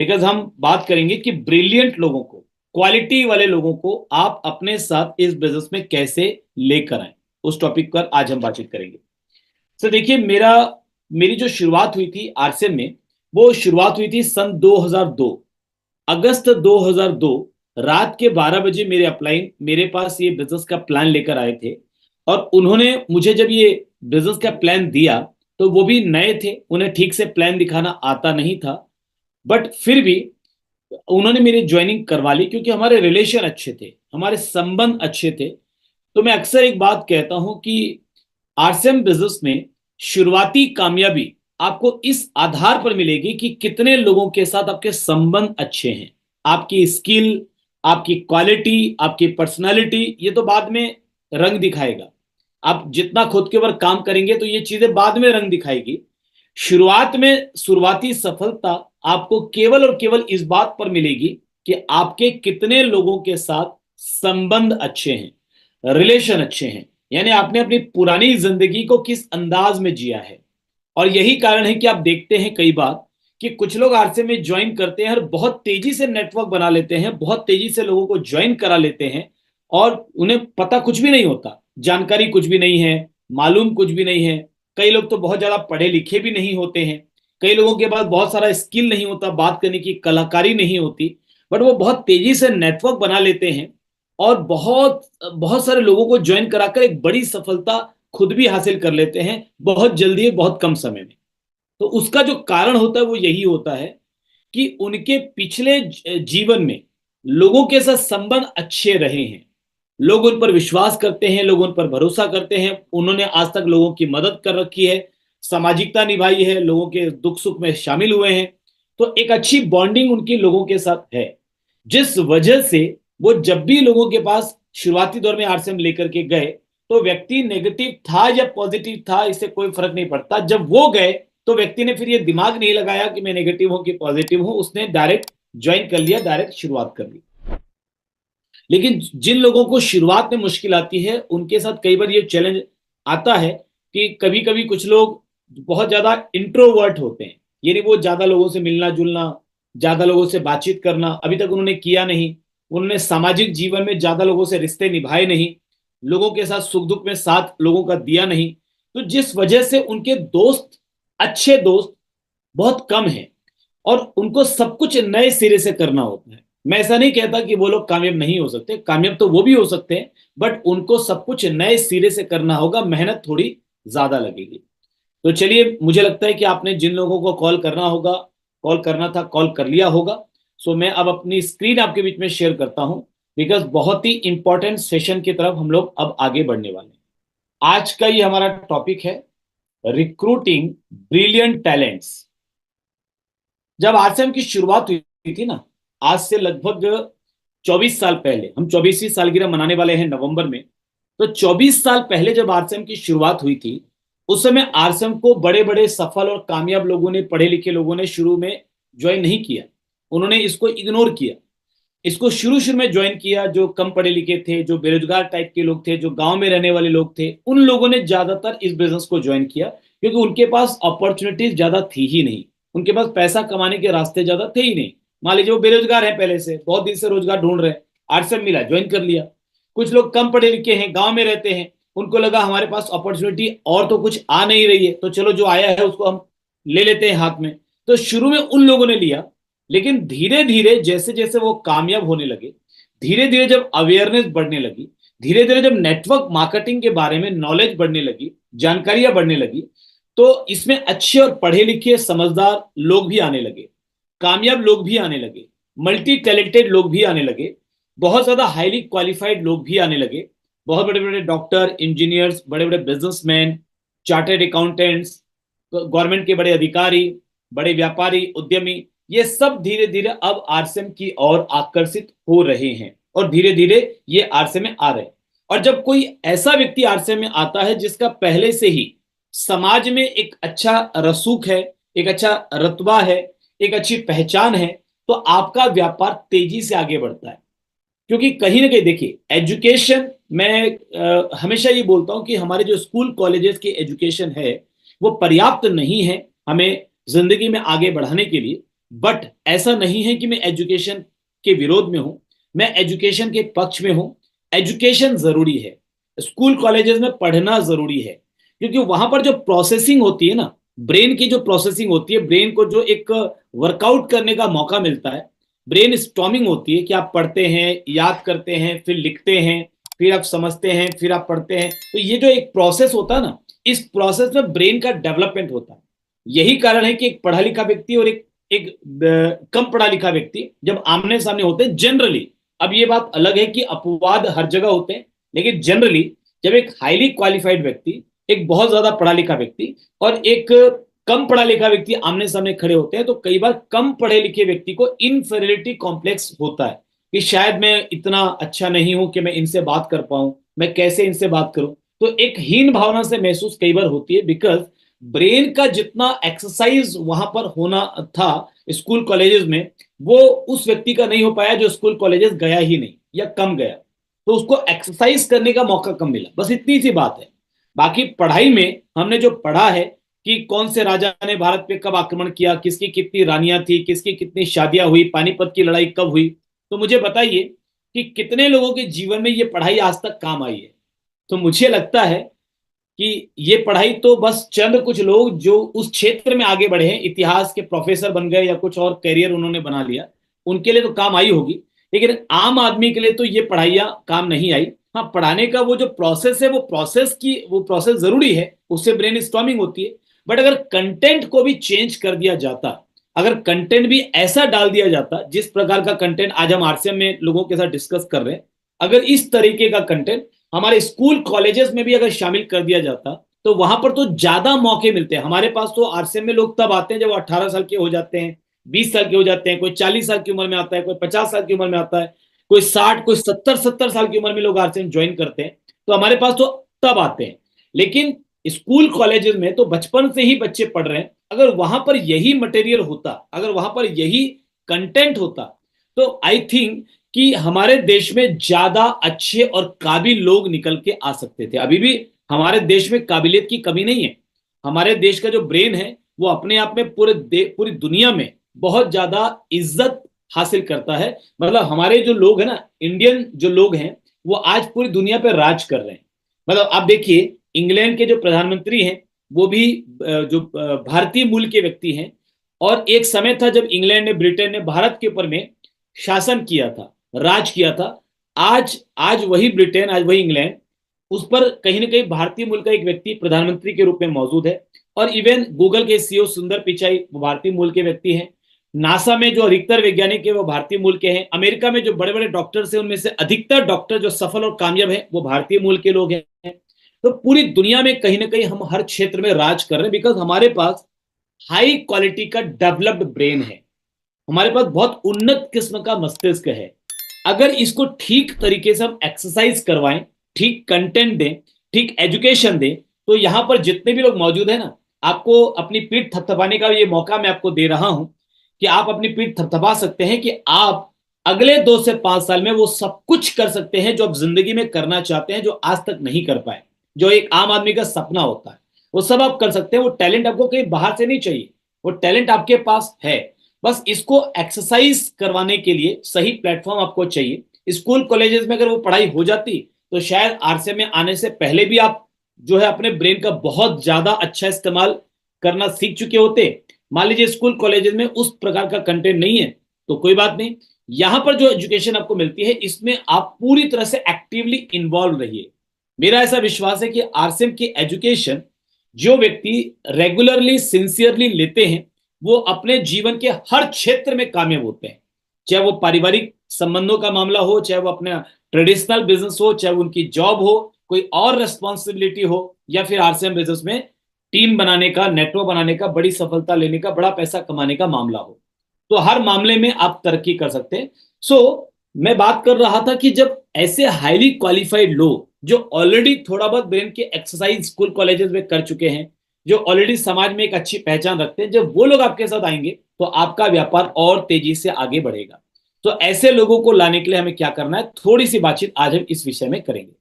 Because हम बात करेंगे कि ब्रिलियंट लोगों को, क्वालिटी वाले लोगों को आप अपने साथ इस बिजनेस में कैसे लेकर आए, उस टॉपिक पर आज हम बातचीत करेंगे। सर देखिए, मेरी जो शुरुआत हुई थी आरसीएम में, वो शुरुआत हुई थी सन 2002, अगस्त 2002। रात के 12 बजे मेरे अपलाइन मेरे पास ये बिजनेस का प्लान लेकर आए थे। और उन्होंने मुझे जब ये बिजनेस का प्लान दिया, तो वो भी नए थे, उन्हें ठीक से प्लान दिखाना आता नहीं था। बट फिर भी उन्होंने मेरी ज्वाइनिंग करवा ली, क्योंकि हमारे रिलेशन अच्छे थे, हमारे संबंध अच्छे थे। तो मैं अक्सर एक बात कहता हूं कि आरसीएम बिजनेस में शुरुआती कामयाबी आपको इस आधार पर मिलेगी कि कितने लोगों के साथ आपके संबंध अच्छे हैं। आपकी स्किल, आपकी क्वालिटी, आपकी पर्सनालिटी, ये तो बाद में रंग दिखाएगा। आप जितना खुद के ऊपर काम करेंगे तो ये चीजें बाद में रंग दिखाएगी। शुरुआत में शुरुआती सफलता आपको केवल और केवल इस बात पर मिलेगी कि आपके कितने लोगों के साथ संबंध अच्छे हैं, रिलेशन अच्छे हैं, यानी आपने अपनी पुरानी जिंदगी को किस अंदाज में जिया है। और यही कारण है कि आप देखते हैं कई बार कि कुछ लोग आरसे में ज्वाइन करते हैं और बहुत तेजी से नेटवर्क बना लेते हैं, बहुत तेजी से लोगों को ज्वाइन करा लेते हैं, और उन्हें पता कुछ भी नहीं होता, जानकारी कुछ भी नहीं है, मालूम कुछ भी नहीं है। कई लोग तो बहुत ज्यादा पढ़े लिखे भी नहीं होते हैं, कई लोगों के पास बहुत सारा स्किल नहीं होता, बात करने की कलाकारी नहीं होती, बट वो बहुत तेजी से नेटवर्क बना लेते हैं और बहुत बहुत सारे लोगों को ज्वाइन कराकर एक बड़ी सफलता खुद भी हासिल कर लेते हैं, बहुत जल्दी, बहुत कम समय में। तो उसका जो कारण होता है वो यही होता है कि उनके पिछले जीवन में लोगों के साथ संबंध अच्छे रहे हैं, लोग उन पर विश्वास करते हैं, लोग उन पर भरोसा करते हैं, उन्होंने आज तक लोगों की मदद कर रखी है, सामाजिकता निभाई है, लोगों के दुख सुख में शामिल हुए हैं। तो एक अच्छी बॉन्डिंग उनकी लोगों के साथ है, जिस वजह से वो जब भी लोगों के पास शुरुआती दौर में आरसीएम लेकर के गए, तो व्यक्ति नेगेटिव था या पॉजिटिव था इससे कोई फर्क नहीं पड़ता, जब वो गए तो व्यक्ति ने फिर ये दिमाग नहीं लगाया कि मैं नेगेटिव हूं कि पॉजिटिव हूं, उसने डायरेक्ट ज्वाइन कर लिया, डायरेक्ट शुरुआत कर ली। लेकिन जिन लोगों को शुरुआत में मुश्किल आती है उनके साथ कई बार ये चैलेंज आता है कि कभी कभी कुछ लोग बहुत ज्यादा इंट्रोवर्ट होते हैं, यानी वो ज्यादा लोगों से मिलना जुलना, ज्यादा लोगों से बातचीत करना अभी तक उन्होंने किया नहीं, उन्होंने सामाजिक जीवन में ज्यादा लोगों से रिश्ते निभाए नहीं, लोगों के साथ सुख दुख में साथ लोगों का दिया नहीं। तो जिस वजह से उनके दोस्त, अच्छे दोस्त बहुत कम हैं, और उनको सब कुछ नए सिरे से करना होता है। मैं ऐसा नहीं कहता कि वो लोग कामयाब नहीं हो सकते, कामयाब तो वो भी हो सकते हैं, बट उनको सब कुछ नए सिरे से करना होगा, मेहनत थोड़ी ज्यादा लगेगी। तो चलिए, मुझे लगता है कि आपने जिन लोगों को कॉल करना होगा, कॉल करना था, कॉल कर लिया होगा। सो मैं अब अपनी स्क्रीन आपके बीच में शेयर करता हूं, बिकॉज बहुत ही इंपॉर्टेंट सेशन की तरफ हम लोग अब आगे बढ़ने वाले हैं। आज का ये हमारा टॉपिक है, रिक्रूटिंग ब्रिलियंट टैलेंट्स। जब आरसीएम की शुरुआत हुई थी ना, आज से लगभग 24 साल पहले, हम 24वीं सालगिरह मनाने वाले हैं नवंबर में। तो 24 साल पहले जब आरसीएम की शुरुआत हुई थी, उस समय आरसीएम को बड़े बड़े सफल और कामयाब लोगों ने, पढ़े लिखे लोगों ने शुरू में ज्वाइन नहीं किया, उन्होंने इसको इग्नोर किया। इसको शुरू शुरू में ज्वाइन किया जो कम पढ़े लिखे थे, जो बेरोजगार टाइप के लोग थे, जो गांव में रहने वाले लोग थे, उन लोगों ने ज्यादातर इस बिजनेस को ज्वाइन किया, क्योंकि उनके पास अपॉर्चुनिटीज ज्यादा थी ही नहीं, उनके पास पैसा कमाने के रास्ते ज्यादा थे ही नहीं। मान लीजिए वो बेरोजगार है, पहले से बहुत दिन से रोजगार ढूंढ रहे हैं, आरसीएम मिला, ज्वाइन कर लिया। कुछ लोग कम पढ़े लिखे हैं, गांव में रहते हैं, उनको लगा हमारे पास अपॉर्चुनिटी और तो कुछ आ नहीं रही है, तो चलो जो आया है उसको हम ले लेते हैं हाथ में। तो शुरू में उन लोगों ने लिया, लेकिन धीरे धीरे जैसे जैसे वो कामयाब होने लगे, धीरे धीरे जब अवेयरनेस बढ़ने लगी, धीरे धीरे जब नेटवर्क मार्केटिंग के बारे में नॉलेज बढ़ने लगी, जानकारियां बढ़ने लगी, तो इसमें अच्छे और पढ़े लिखे समझदार लोग भी आने लगे, कामयाब लोग भी आने लगे, मल्टी टैलेंटेड लोग भी आने लगे, बहुत ज्यादा हाईली क्वालिफाइड लोग भी आने लगे। बहुत बड़े बड़े डॉक्टर, इंजीनियर्स, बड़े बड़े बिजनेसमैन, चार्टर्ड अकाउंटेंट्स, गवर्नमेंट के बड़े अधिकारी, बड़े व्यापारी, उद्यमी, ये सब धीरे धीरे अब आरसीएम की ओर आकर्षित हो रहे हैं, और धीरे धीरे ये आरसीएम में आ रहे हैं। और जब कोई ऐसा व्यक्ति आरसीएम में आता है जिसका पहले से ही समाज में एक अच्छा रसूख है, एक अच्छा रतबा है, एक अच्छी पहचान है, तो आपका व्यापार तेजी से आगे बढ़ता है। क्योंकि कहीं ना कहीं देखिए, एजुकेशन, मैं हमेशा ये बोलता हूं कि हमारे जो स्कूल कॉलेजेस की एजुकेशन है वो पर्याप्त नहीं है हमें जिंदगी में आगे बढ़ाने के लिए। बट ऐसा नहीं है कि मैं एजुकेशन के विरोध में हूं, मैं एजुकेशन के पक्ष में हूं। एजुकेशन जरूरी है, स्कूल कॉलेजेस में पढ़ना जरूरी है, क्योंकि वहां पर जो प्रोसेसिंग होती है ना, ब्रेन की जो प्रोसेसिंग होती है, ब्रेन को जो एक वर्कआउट करने का मौका मिलता है, ब्रेन स्टॉर्मिंग होती है कि आप पढ़ते हैं, याद करते हैं, फिर लिखते हैं, फिर आप समझते हैं, फिर आप पढ़ते हैं। तो ये जो एक प्रोसेस होता है ना, इस प्रोसेस में ब्रेन का डेवलपमेंट होता है। यही कारण है कि एक पढ़ा लिखा व्यक्ति और एक कम पढ़ा लिखा व्यक्ति जब आमने सामने होते हैं जनरली, अब ये बात अलग है कि अपवाद हर जगह होते हैं, लेकिन जनरली जब एक हाईली क्वालिफाइड व्यक्ति, एक बहुत ज्यादा पढ़ा लिखा व्यक्ति और एक कम पढ़ा लिखा व्यक्ति आमने सामने खड़े होते हैं, तो कई बार कम पढ़े लिखे व्यक्ति को इनफेरियोरिटी कॉम्प्लेक्स होता है कि शायद मैं इतना अच्छा नहीं हूं कि मैं इनसे बात कर पाऊं, मैं कैसे इनसे बात करूं। तो एक हीन भावना से महसूस कई बार होती है, बिकॉज ब्रेन का जितना एक्सरसाइज वहां पर होना था स्कूल कॉलेजेस में, वो उस व्यक्ति का नहीं हो पाया जो स्कूल कॉलेजेस गया ही नहीं या कम गया। तो उसको एक्सरसाइज करने का मौका कम मिला, बस इतनी सी बात है। बाकी पढ़ाई में हमने जो पढ़ा है कि कौन से राजा ने भारत पे कब आक्रमण किया, किसकी कितनी रानियां थी, किसकी कितनी शादियां हुई, पानीपत की लड़ाई कब हुई, तो मुझे बताइए कि कितने लोगों के जीवन में ये पढ़ाई आज तक काम आई है। तो मुझे लगता है कि ये पढ़ाई तो बस चंद कुछ लोग जो उस क्षेत्र में आगे बढ़े हैं, इतिहास के प्रोफेसर बन गए या कुछ और करियर उन्होंने बना लिया, उनके लिए तो काम आई होगी, लेकिन आम आदमी के लिए तो ये पढ़ाइयाँ काम नहीं आई। हाँ, पढ़ाने का वो जो प्रोसेस है, वो प्रोसेस जरूरी है, उससे ब्रेन स्टॉर्मिंग होती है। बट अगर कंटेंट को भी चेंज कर दिया जाता, अगर कंटेंट भी ऐसा डाल दिया जाता, जिस प्रकार का कंटेंट आज हम आरसीएम में लोगों के साथ डिस्कस कर रहे हैं, अगर इस तरीके का कंटेंट हमारे स्कूल कॉलेजेस में भी अगर शामिल कर दिया जाता, तो वहां पर तो ज्यादा मौके मिलते हैं। हमारे पास तो आरसीएम में लोग तब आते हैं जब 18 साल के हो जाते हैं, 20 साल के हो जाते हैं, कोई 40 साल की उम्र में आता है, कोई 50 साल की उम्र में आता है, कोई 60, कोई 70 साल की उम्र में लोग आरसीएम ज्वाइन करते हैं। तो हमारे पास तो तब आते हैं। लेकिन स्कूल कॉलेजेस में तो बचपन से ही बच्चे पढ़ रहे हैं। अगर वहां पर यही मटेरियल होता, अगर वहां पर यही कंटेंट होता, तो आई थिंक कि हमारे देश में ज्यादा अच्छे और काबिल लोग निकल के आ सकते थे। अभी भी हमारे देश में काबिलियत की कमी नहीं है। हमारे देश का जो ब्रेन है वो अपने आप में पूरी दुनिया में बहुत ज्यादा इज्जत हासिल करता है। मतलब हमारे जो लोग हैं ना, इंडियन जो लोग हैं, वो आज पूरी दुनिया पे राज कर रहे हैं। मतलब आप देखिए, इंग्लैंड के जो प्रधानमंत्री हैं वो भी जो भारतीय मूल के व्यक्ति हैं। और एक समय था जब इंग्लैंड ने, ब्रिटेन ने भारत के ऊपर में शासन किया था, राज किया था। आज आज वही ब्रिटेन, आज वही इंग्लैंड, उस पर कहीं ना कहीं भारतीय मूल का एक व्यक्ति प्रधानमंत्री के रूप में मौजूद है। और इवन गूगल के सीईओ सुंदर पिचाई वो भारतीय मूल के व्यक्ति हैं। नासा में जो अधिकतर वैज्ञानिक है वो भारतीय मूल के हैं। अमेरिका में जो बड़े बड़े डॉक्टर्स हैं, उनमें से अधिकतर डॉक्टर जो सफल और कामयाब हैं वो भारतीय मूल के लोग हैं। तो पूरी दुनिया में कहीं ना कहीं हम हर क्षेत्र में राज कर रहे हैं, बिकॉज हमारे पास हाई क्वालिटी का डेवलप्ड ब्रेन है, हमारे पास बहुत उन्नत किस्म का मस्तिष्क है। अगर इसको ठीक तरीके से हम एक्सरसाइज करवाएं, ठीक कंटेंट दें, ठीक एजुकेशन दें, तो यहां पर जितने भी लोग मौजूद हैं ना, आपको अपनी पीठ थपथपाने का ये मौका मैं आपको दे रहा हूं कि आप अपनी पीठ थपथपा सकते हैं कि आप अगले 2 से 5 साल में वो सब कुछ कर सकते हैं जो आप जिंदगी में करना चाहते हैं, जो आज तक नहीं कर पाए, जो एक आम आदमी का सपना होता है, वो सब आप कर सकते हैं। वो टैलेंट आपको कहीं बाहर से नहीं चाहिए, वो टैलेंट आपके पास है। बस इसको एक्सरसाइज करवाने के लिए सही प्लेटफॉर्म आपको चाहिए। स्कूल कॉलेजेस में अगर वो पढ़ाई हो जाती, तो शायद आरसीएम में आने से पहले भी आप जो है अपने ब्रेन का बहुत ज्यादा अच्छा इस्तेमाल करना सीख चुके होते। मान लीजिए स्कूल कॉलेजेस में उस प्रकार का कंटेंट नहीं है, तो कोई बात नहीं, यहां पर जो एजुकेशन आपको मिलती है इसमें आप पूरी तरह से एक्टिवली इन्वॉल्व रहिए। मेरा ऐसा विश्वास है कि आरसीएम की एजुकेशन जो व्यक्ति रेगुलरली सिंसियरली लेते हैं, वो अपने जीवन के हर क्षेत्र में कामयाब होते हैं। चाहे वो पारिवारिक संबंधों का मामला हो, चाहे वो अपना ट्रेडिशनल बिजनेस हो, चाहे वो उनकी जॉब हो, कोई और रेस्पॉन्सिबिलिटी हो, या फिर आरसीएम बिजनेस में टीम बनाने का, नेटवर्क बनाने का, बड़ी सफलता लेने का, बड़ा पैसा कमाने का मामला हो, तो हर मामले में आप तरक्की कर सकते हैं। मैं बात कर रहा था कि जब ऐसे हाईली क्वालिफाइड लोग जो ऑलरेडी थोड़ा बहुत ब्रेन के एक्सरसाइज स्कूल कॉलेजेस में कर चुके हैं, जो ऑलरेडी समाज में एक अच्छी पहचान रखते हैं, जब वो लोग आपके साथ आएंगे तो आपका व्यापार और तेजी से आगे बढ़ेगा। तो ऐसे लोगों को लाने के लिए हमें क्या करना है, थोड़ी सी बातचीत आज हम इस विषय में करेंगे।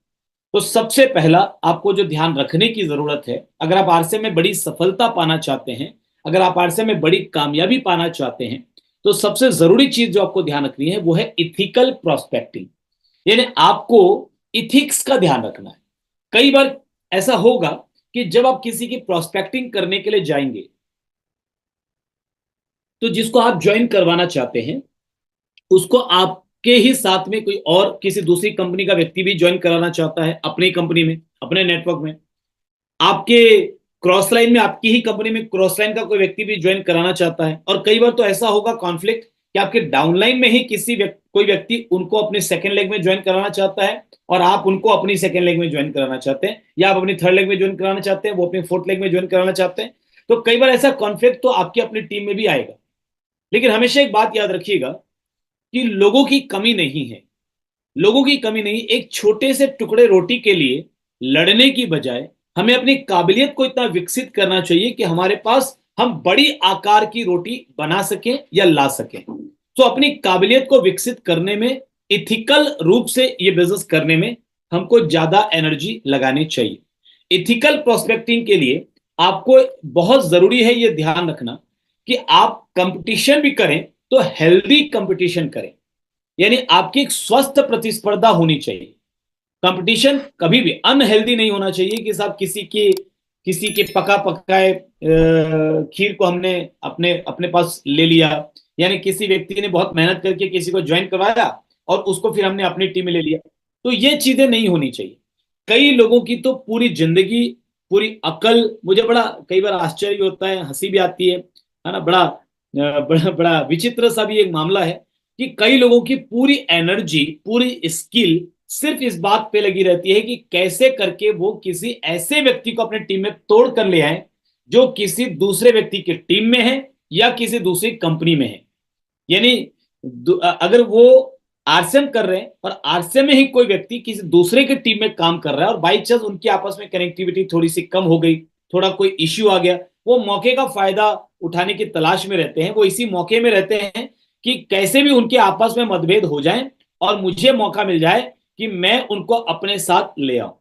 तो सबसे पहला आपको जो ध्यान रखने की जरूरत है, अगर आप आरसीएम में बड़ी सफलता पाना चाहते हैं, अगर आप आरसीएम में बड़ी कामयाबी पाना चाहते हैं, तो सबसे जरूरी चीज जो आपको ध्यान रखनी है वो है इथिकल प्रोस्पेक्टिंग, यानी आपको इथिक्स का ध्यान रखना है। कई बार ऐसा होगा कि जब आप किसी की प्रोस्पेक्टिंग करने के लिए जाएंगे, तो जिसको आप ज्वाइन करवाना चाहते हैं उसको आपके ही साथ में कोई और किसी दूसरी कंपनी का व्यक्ति भी ज्वाइन कराना चाहता है अपनी कंपनी में, अपने नेटवर्क में। आपके क्रॉस लाइन में, आपकी ही कंपनी में क्रॉस लाइन का कोई व्यक्ति भी ज्वाइन कराना चाहता है। और कई बार तो ऐसा होगा कॉन्फ्लिक्ट कि आपके डाउनलाइन में ही कोई व्यक्ति उनको अपने सेकंड लेग में ज्वाइन कराना चाहता है और आप उनको अपनी सेकंड लेग में ज्वाइन कराना चाहते हैं, या आप अपनी थर्ड लेग में ज्वाइन कराना चाहते हैं, वो अपनी फोर्थ लेग में ज्वाइन कराना चाहते हैं। तो कई बार ऐसा कॉन्फ्लिक्ट तो आपकी अपनी टीम में भी आएगा। लेकिन हमेशा एक बात याद रखिएगा कि लोगों की कमी नहीं है, लोगों की कमी नहीं। एक छोटे से टुकड़े रोटी के लिए लड़ने की बजाय हमें अपनी काबिलियत को इतना विकसित करना चाहिए कि हमारे पास हम बड़ी आकार की रोटी बना सकें या ला सकें। तो अपनी काबिलियत को विकसित करने में, इथिकल रूप से ये बिजनेस करने में हमको ज्यादा एनर्जी लगानी चाहिए। इथिकल प्रोस्पेक्टिंग के लिए आपको बहुत जरूरी है ये ध्यान रखना कि आप कंपटीशन भी करें तो हेल्दी कंपटीशन करें, यानी आपकी एक स्वस्थ प्रतिस्पर्धा होनी चाहिए। कंपटीशन कभी भी अनहेल्दी नहीं होना चाहिए कि साहब किसी के पका पकाए खीर को हमने अपने अपने पास ले लिया, यानी किसी व्यक्ति ने बहुत मेहनत करके किसी को ज्वाइन करवाया और उसको फिर हमने अपनी टीम में ले लिया। तो ये चीजें नहीं होनी चाहिए। कई लोगों की तो पूरी जिंदगी, पूरी अकल, मुझे बड़ा कई बार आश्चर्य होता है, हंसी भी आती है ना, बड़ा बड़ा विचित्र सा भी एक मामला है कि कई लोगों की पूरी एनर्जी, पूरी स्किल सिर्फ इस बात पे लगी रहती है कि कैसे करके वो किसी ऐसे व्यक्ति को अपने टीम में तोड़ कर ले आए जो किसी दूसरे व्यक्ति की टीम में है या किसी दूसरी कंपनी में है। यानी अगर वो आरसीएम कर रहे हैं और आरसीएम में ही कोई व्यक्ति किसी दूसरे की टीम में काम कर रहा है और बाई चांस उनकी आपस में कनेक्टिविटी थोड़ी सी कम हो गई, थोड़ा कोई इश्यू आ गया, वो मौके का फायदा उठाने की तलाश में रहते हैं। वो इसी मौके में रहते हैं कि कैसे भी उनके आपस में मतभेद हो जाए और मुझे मौका मिल जाए कि मैं उनको अपने साथ ले आऊं।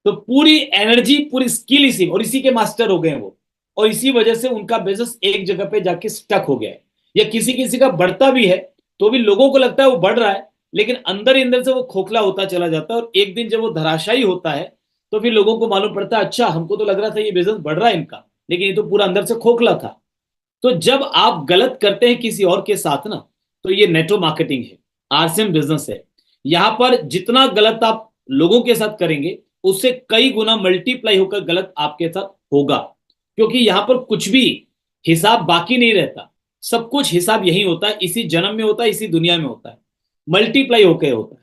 तो पूरी एनर्जी, पूरी स्किल इसी, और इसी के मास्टर हो गए वो, और इसी वजह से उनका बिजनेस एक जगह पे जाके स्टक हो गया है। या किसी किसी का बढ़ता भी है तो भी लोगों को लगता है वो बढ़ रहा है, लेकिन अंदर ही अंदर से वो खोखला होता चला जाता है। और एक दिन जब वो धराशायी होता है तो फिर लोगों को मालूम पड़ता है अच्छा हमको तो लग रहा था ये बिजनेस बढ़ रहा है इनका, लेकिन ये तो पूरा अंदर से खोखला था। तो जब आप गलत करते हैं किसी और के साथ ना, तो ये नेटवर्क मार्केटिंग है, आरसीएम बिजनेस है। यहां पर जितना गलत आप लोगों के साथ करेंगे उससे कई गुना मल्टीप्लाई होकर गलत आपके साथ होगा, क्योंकि यहां पर कुछ भी हिसाब बाकी नहीं रहता। सब कुछ हिसाब यही होता है, इसी जन्म में होता है, इसी दुनिया में होता है, मल्टीप्लाई होकर होता है।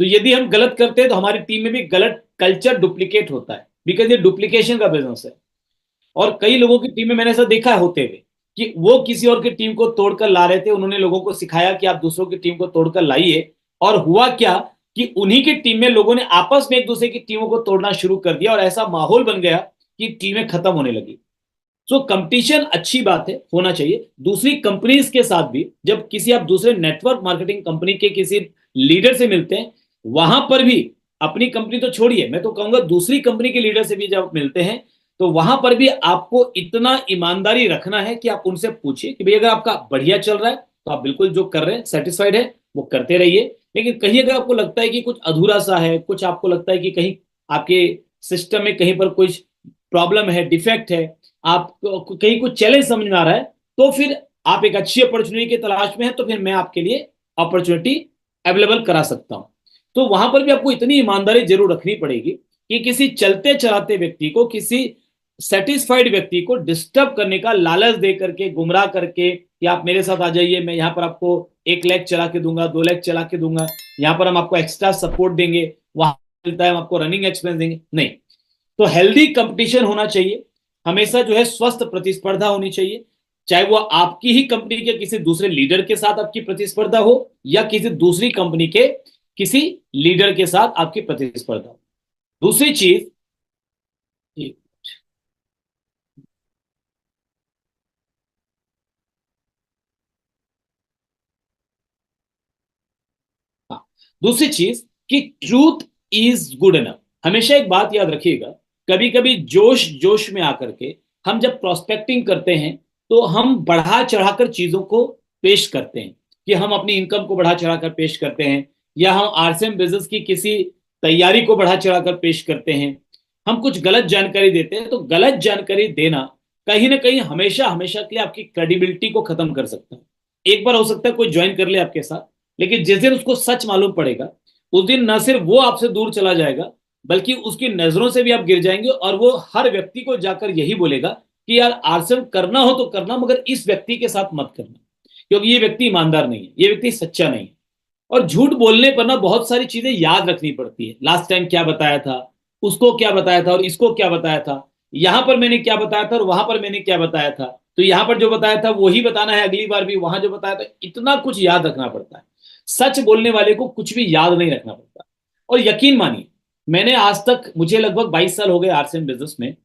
तो यदि हम गलत करते हैं तो हमारी टीम में भी गलत कल्चर डुप्लीकेट होता है, बिकॉज ये डुप्लीकेशन का बिजनेस है। और कई लोगों की टीम में मैंने ऐसा देखा है होते हुए कि वो किसी और की टीम को तोड़कर ला रहे थे, उन्होंने लोगों को सिखाया कि आप दूसरों की टीम को तोड़कर लाइए, और हुआ क्या कि उन्हीं की टीम में लोगों ने आपस में एक दूसरे की टीमों को तोड़ना शुरू कर दिया और ऐसा माहौल बन गया कि टीमें खत्म होने लगी। सो कंपटीशन अच्छी बात है, होना चाहिए। दूसरी कंपनीज के साथ भी जब किसी आप दूसरे नेटवर्क मार्केटिंग कंपनी के किसी लीडर से मिलते हैं, वहां पर भी अपनी कंपनी तो छोड़िए, मैं तो कहूंगा दूसरी कंपनी के लीडर से भी जब मिलते हैं तो वहां पर भी आपको इतना ईमानदारी रखना है कि आप उनसे पूछिए कि भाई अगर आपका बढ़िया चल रहा है तो आप बिल्कुल जो कर रहे हैं सेटिस्फाइड है वो करते रहिए, लेकिन कहीं अगर आपको लगता है कि कुछ अधूरा सा है, कुछ आपको लगता है कि कहीं आपके सिस्टम में कहीं पर कुछ प्रॉब्लम है, डिफेक्ट है, आपको कहीं कुछ चैलेंज समझ में आ रहा है, तो फिर आप एक अच्छी अपॉर्चुनिटी की तलाश में है तो फिर मैं आपके लिए अपॉर्चुनिटी अवेलेबल करा सकता हूं। तो वहां पर भी आपको इतनी ईमानदारी जरूर रखनी पड़ेगी कि किसी चलते चलाते व्यक्ति को, किसी सेटिस्फाइड व्यक्ति को डिस्टर्ब करने का लालच दे करके, गुमराह करके कि आप मेरे साथ आ जाइए, मैं यहाँ पर आपको 1 लाख चला के दूंगा, 2 लाख चला के दूंगा, यहाँ पर हम आपको एक्स्ट्रा सपोर्ट देंगे, वहां मिलता है हम आपको रनिंग एक्सपेंस देंगे, नहीं। तो हेल्दी कंपटीशन होना चाहिए, हमेशा जो है स्वस्थ प्रतिस्पर्धा होनी चाहिए, चाहे वो आपकी ही कंपनी के किसी दूसरे लीडर के साथ आपकी प्रतिस्पर्धा हो या किसी दूसरी कंपनी के किसी लीडर के साथ आपकी प्रतिस्पर्धा हो। दूसरी चीज, हाँ, दूसरी चीज कि ट्रूथ इज गुड इनफ। हमेशा एक बात याद रखिएगा, कभी कभी जोश जोश में आकर के हम जब प्रोस्पेक्टिंग करते हैं तो हम बढ़ा चढ़ाकर चीजों को पेश करते हैं कि हम अपनी इनकम को बढ़ा चढ़ाकर पेश करते हैं, या हम आरसीएम बिजनेस की किसी तैयारी को बढ़ा चढ़ाकर पेश करते हैं, हम कुछ गलत जानकारी देते हैं, तो गलत जानकारी देना कहीं ना कहीं हमेशा हमेशा के लिए आपकी क्रेडिबिलिटी को खत्म कर सकता है। एक बार हो सकता है कोई ज्वाइन कर ले आपके साथ, लेकिन जिस दिन उसको सच मालूम पड़ेगा उस दिन न सिर्फ वो आपसे दूर चला जाएगा, बल्कि उसकी नजरों से भी आप गिर जाएंगे, और वो हर व्यक्ति को जाकर यही बोलेगा कि यार आरसीएम करना हो तो करना, मगर इस व्यक्ति के साथ मत करना, क्योंकि ये व्यक्ति ईमानदार नहीं है, ये व्यक्ति सच्चा नहीं है। और झूठ बोलने पर ना बहुत सारी चीजें याद रखनी पड़ती है। लास्ट टाइम क्या बताया था, उसको क्या बताया था, और इसको क्या बताया था, यहां पर मैंने क्या बताया था और वहां पर मैंने क्या बताया था, तो यहां पर जो बताया था वही बताना है अगली बार भी, वहां जो बताया था, इतना कुछ याद रखना पड़ता है। सच बोलने वाले को कुछ भी याद नहीं रखना पड़ता। और यकीन मानिए, मैंने आज तक, मुझे लगभग 22 साल हो गए आरसीएम बिजनेस में।